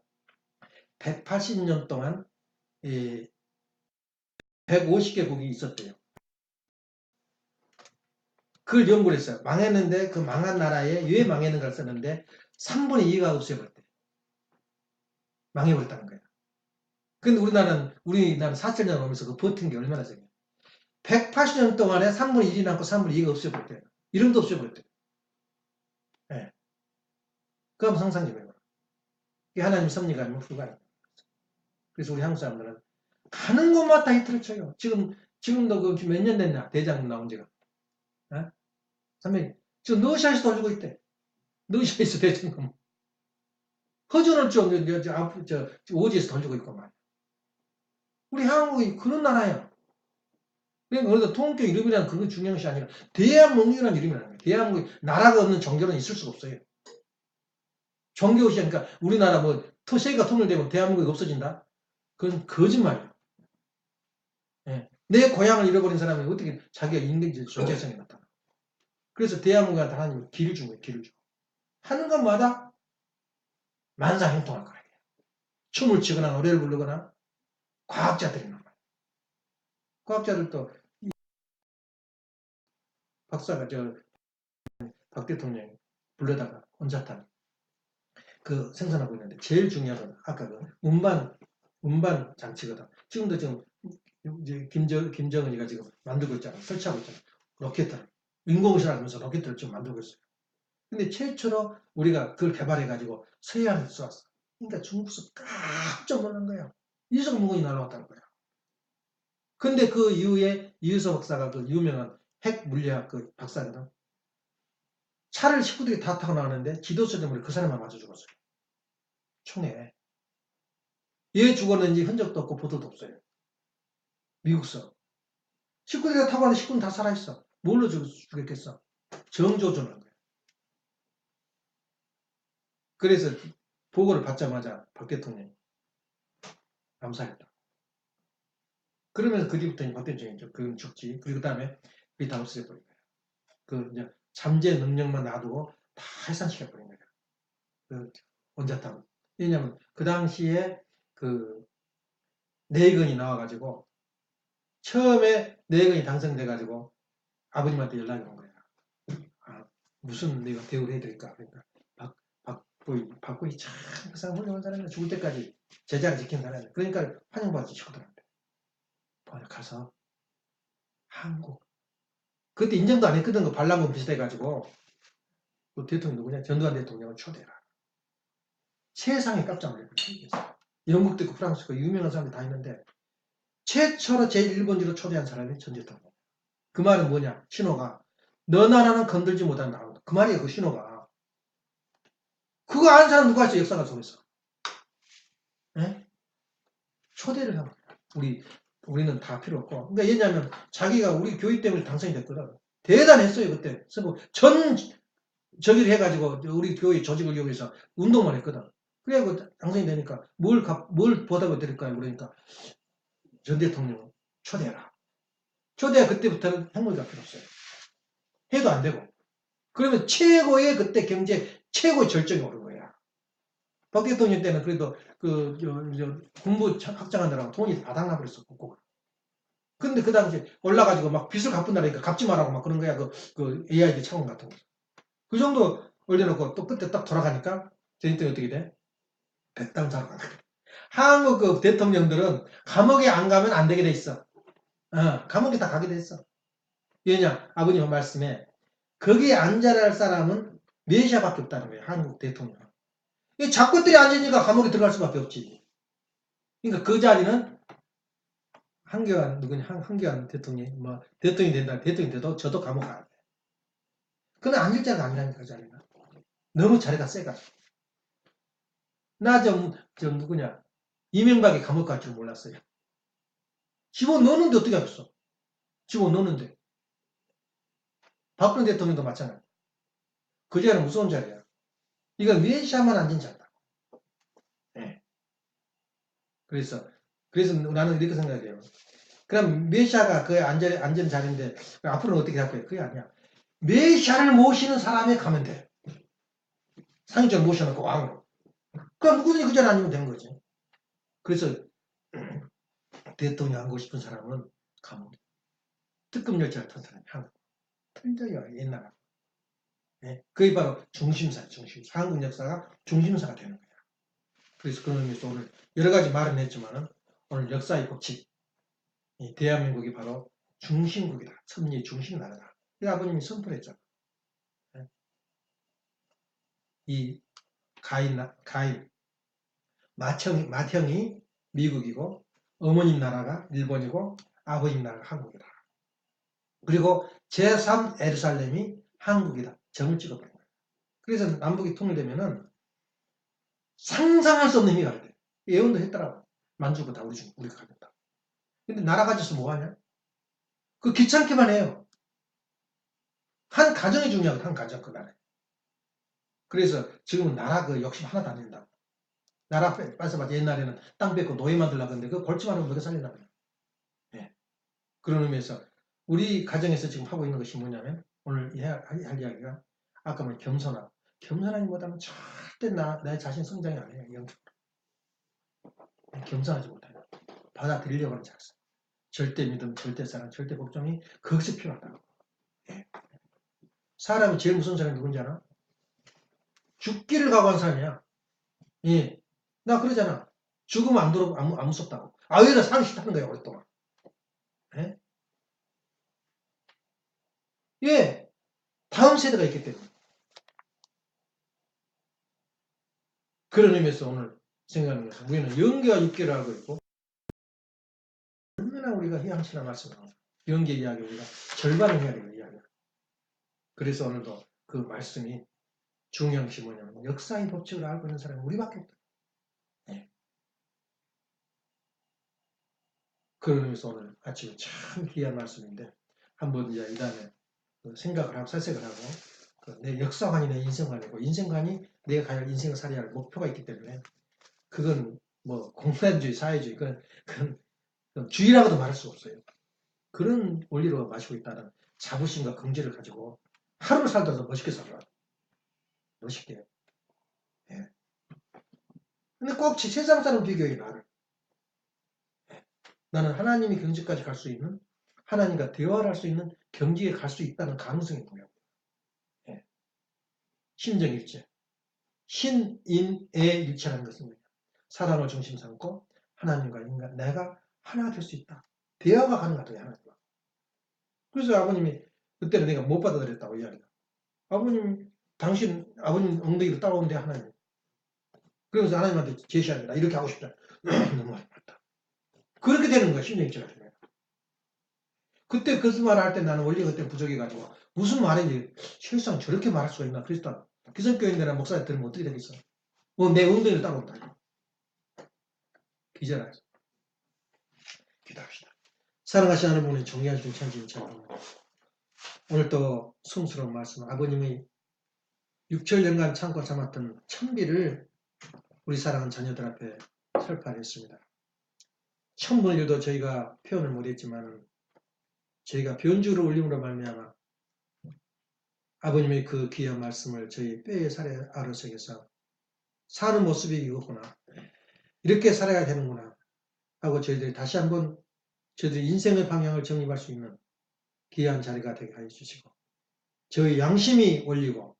180년 동안 150개국이 있었대요. 그걸 연구를 했어요. 망했는데 그 망한 나라에 왜 망했는가를 썼는데 3분의 2가 없애버렸대. 망해버렸다는 거예요. 근데 우리나라는 4천년 오면서 그 버틴 게 얼마나 세요. 180년 동안에 3분의 1이 남고 3분의 2가 없애버렸대요. 이름도 없애버렸대요. 예. 그럼 상상 좀 해봐요. 이게 하나님 섭리가 아니면 불가능해요. 그래서 우리 한국 사람들은 가는 곳마다 히트를 쳐요. 지금도 그 몇 년 됐냐? 대장 나온 지가. 선배님, 지금 러시아에서 돌리고 있대. 러시아에서 대장. 허전을 오지에서 돌리고 있고 말이야. 우리 한국이 그런 나라야. 그러니까 우리가 통교 이름이라는 그건 중요한 것이 아니라 대한민국이라는 이름이라는 거예요. 대한민국 나라가 없는 종교는 있을 수가 없어요. 종교시 그러니까 우리나라 세계가 통일되면 대한민국이 없어진다? 그건 거짓말이에요. 예. 내 고향을 잃어버린 사람이 어떻게 자기가 인간적 존재성이 나타나. 그래서 대한민국한테 하나님이 길을 준 거예요. 길을 줘. 하는 것마다 만사형통할 거예요. 춤을 추거나 노래를 부르거나 과학자들이 나와요. 과학자들도 박사가 박 대통령이 불러다가 온자탄 생산하고 있는데 제일 중요한 건 아까 그 운반 장치거든. 지금도 이제 김정은이가 지금 만들고 있잖아. 설치하고 있잖아. 로켓을. 인공위성을 하면서 로켓을 지금 만들고 있어요. 근데 최초로 우리가 그걸 개발해가지고 서해안에 쏘았어. 그러니까 중국에서 깜짝 놀란 거야. 이성 문건이 날아왔다는 거야. 근데 그 이후에 이유서 박사가 그 유명한 핵 물리학 그 박사거든. 차를 식구들이 다 타고 나왔는데 지도서 때문에 그 사람만 맞아 죽었어요. 총에. 왜 죽었는지 흔적도 없고 보도도 없어요. 미국서. 식구들이 다 타고 왔는데 식구는 다 살아있어. 뭘로 죽였겠어? 정조준한 거야. 그래서 보고를 받자마자 박 대통령이 암살했다. 그러면서 그 뒤부터 박 대통령이 그건 죽지. 그리고 그 다음에 그게 다 없어져버린 거야. 그 이제 잠재 능력만 놔두고 다 해산시켜버린 거야. 그 원자탄. 왜냐면 그 당시에 그 내건이 나와가지고 처음에 내건이 당선돼가지고 아버님한테 연락이 온 거야. 아, 무슨 내가 대우를 해드릴까? 그러니까 박보이 참 그 사람 훌륭한 사람이야. 죽을 때까지 제자를 지킨 사람이야. 그러니까 환영받지 싶더라고요. 가서 한국 그때 인정도 안 했거든. 그 반란군 비슷해가지고 그 대통령 누구냐? 전두환 대통령을 초대해라. 세상에 깜짝 놀랐어요. 영국도 있고 프랑스 있고 유명한 사람들이 다 있는데 최초로 제1번지로 초대한 사람이 전 대통령. 그 말은 뭐냐? 신호가 너 나라는 건들지 못한다. 그 말이에요. 그 신호가. 그거 아는 사람 누가 있어? 역사가 속에서. 예? 초대를 하고 우리는 다 필요 없고. 그러니까 왜냐하면 자기가 우리 교육 때문에 당선이 됐거든. 대단했어요 그때. 그래서 저기를 해가지고 우리 교회 조직을 이용해서 운동만 했거든. 그래갖고 당선이 되니까 뭘 보답을 드릴까요? 그러니까 전 대통령 초대해라. 초대가 그때부터는 핵무기가 필요 없어요. 해도 안 되고. 그러면 최고의 그때 경제 최고의 절정이 오른 거야. 박 대통령 때는 그래도 공부 확장하느라고 돈이 바닥나 버렸어. 국고가. 근데 그 당시에 올라가지고 막 빚을 갚는다니까 갚지 말라고 막 그런 거야. 그 AID 차원 같은 거. 그 정도 올려놓고 또 그때 딱 돌아가니까 저희 어떻게 돼? 백당 사러 가. 한국 그 대통령들은 감옥에 안 가면 안 되게 돼 있어. 감옥에 다 가게 돼 있어. 왜냐? 아버님 말씀에 거기에 앉아야 할 사람은 메시아밖에 없다는 거예요. 한국 대통령. 이 작것들이 앉으니까 감옥에 들어갈 수밖에 없지. 그러니까 그 자리는 한교안 누구냐? 한교안 대통령이 뭐 대통령이 된다. 대통령이 돼도 저도 감옥 가야 돼. 그는 앉을 자가 아니라니까 그 자리가. 너무 자리가 세가지고. 나 누구냐? 이명박이 감옥 갈 줄 몰랐어요. 집어넣는데 어떻게 하겠어? 집어넣는데. 박근혜 대통령도 마찬가지. 그 자리는 무서운 자리야. 이건 메시아만 앉은 자리다. 네. 그래서 나는 이렇게 생각해요. 그럼 메시아가 그 앉은 자리인데 앞으로는 어떻게 할 거예요? 그게 아니야. 메시아를 모시는 사람이 가면 돼. 상위권 모셔놓고 왕으로. 그럼 누구든지 그 자리에 앉으면 되는 거지. 그래서 대통령 하고 싶은 사람은 가면 돼. 특급 열차를 탄 사람이 한국. 틀려요. 옛날하고. 네? 그게 바로 중심사. 한국 역사가 중심사가 되는 거야. 그래서 그런 의미에서 오늘 여러 가지 말은 했지만은 오늘 역사의 법칙. 이 대한민국이 바로 중심국이다. 섭리의 중심 나라다. 이 아버님이 선포했잖아. 네? 이 가인 맏형이 미국이고 어머님 나라가 일본이고 아버님 나라가 한국이다. 그리고 제3 에루살렘이 한국이다. 점을 찍어버린 거예요. 그래서 남북이 통일되면은 상상할 수 없는 의미가 돼. 예언도 했더라고. 만주고 다 우리가 가졌다. 근데 나라 가져서 뭐하냐? 그 귀찮게만 해요. 한 가정이 중요하고 한 가정 그 나라에. 그래서 지금은 나라 그 욕심 하나도 안 낸다. 나라 뺏어봤자 옛날에는 땅 뺏고 노예 만들려고 했는데 그 벌집만 하면 누가 살려나 봐요. 네. 그런 의미에서 우리 가정에서 지금 하고 있는 것이 뭐냐면 오늘 할 이야기가 아까 말 겸손하지 못하면 절대 내 자신 성장이 안 해요. 영적으로. 겸손하지 못해요. 받아들이려고 하는 자세. 절대 믿음, 절대 사랑, 절대 복종이 거기서 필요하다고. 네. 사람이 제일 무서운 사람이 누군지 알아? 죽기를 각오한 사람이야. 예. 나 그러잖아. 죽으면 안 들어오고 안 무섭다고. 아유를 사기 싫다는 거야, 오랫동안. 예? 예. 다음 세대가 있기 때문에. 그런 의미에서 오늘 생각하는 것은 우리는 영계와 육계를 알고 있고 얼마나 우리가 희양치나 말씀을 하고 영계 이야기 우리가 절반을 해야 되는 이야기야. 그래서 오늘도 그 말씀이 중요한 것이 뭐냐면 역사의 법칙을 알고 있는 사람이 우리밖에 없다. 네. 그러면서 오늘 아침에 참 귀한 말씀인데 한번 이제 이 다음에 생각을 하고 살색을 하고 내 역사관이 내 인생관이고 인생관이 내가 가야 할 인생을 살아야 할 목표가 있기 때문에 그건 뭐 공산주의, 사회주의 그건 주의라고도 말할 수 없어요. 그런 원리로 마시고 있다는 자부심과 긍지를 가지고 하루를 살더라도 멋있게 살아. 멋있게. 예. 근데 꼭 세상 사람 비교해 나를. 예. 나는 하나님이 경지까지 갈 수 있는 하나님과 대화를 할 수 있는 경지에 갈 수 있다는 가능성이 보여요. 예. 심정일체. 신인의 일체라는 것은 뭐냐. 사랑을 중심 삼고 하나님과 인간, 내가 하나가 될 수 있다. 대화가 가능하다. 하나님과. 그래서 아버님이 그때는 내가 못 받아들였다고 이야기다. 아버님, 당신 아버님 엉덩이로 따라오는데 하나님. 그러면서 하나님한테 제시합니다. 이렇게 하고 싶다. 너무 많이 봤다. 그렇게 되는 거야. 심정일체가 되는 거야. 그때 그 말을 할 때 나는 원리 그때 부족해가지고 무슨 말인지 실상 저렇게 말할 수가 있나 그랬다. 기성교인들이나 목사님 들으면 어떻게 되겠어? 뭐 내 엉덩이를 따라온다. 기절하죠. 기도합시다. 사랑하시는 하나님의 정리하신 천지인 참 오늘 또 성스러운 말씀 아버님의 6천년간 참고 참았던 천비를 우리 사랑하는 자녀들 앞에 설파했습니다. 천분일도 저희가 표현을 못했지만 저희가 변주를 올림으로 말미암아 아버님의 그 귀한 말씀을 저희 뼈에 살에 알아서게서 사는 모습이 이거구나. 이렇게 살아야 되는구나. 하고 저희들이 다시 한번 저희들이 인생의 방향을 정립할 수 있는 귀한 자리가 되게 하여 주시고 저희 양심이 원리고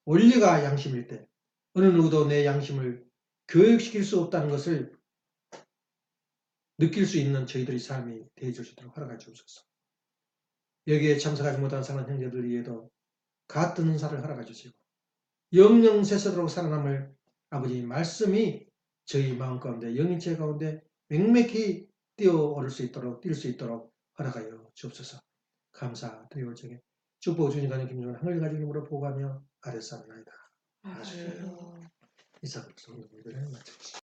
원리가 양심일 때 어느 누구도 내 양심을 교육시킬 수 없다는 것을 느낄 수 있는 저희들의 삶이 되어 주시도록 허락해 주옵소서. 여기에 참석하지 못한 사랑하는 형제들 위에도 같은 은사를 허락해 주시고 영영 세세도록 살아남을 아버지의 말씀이 저희 마음 가운데 영인체 가운데 맹맥히 뛰어오를 수 있도록 뛸 수 있도록 허락하여 주옵소서. 감사드리고 저게 축복 주님 가는 김종은 하늘 가진 힘으로 보고하며 아뢰사옵나이다.
아멘.
이상 성도들을 마치겠습니다.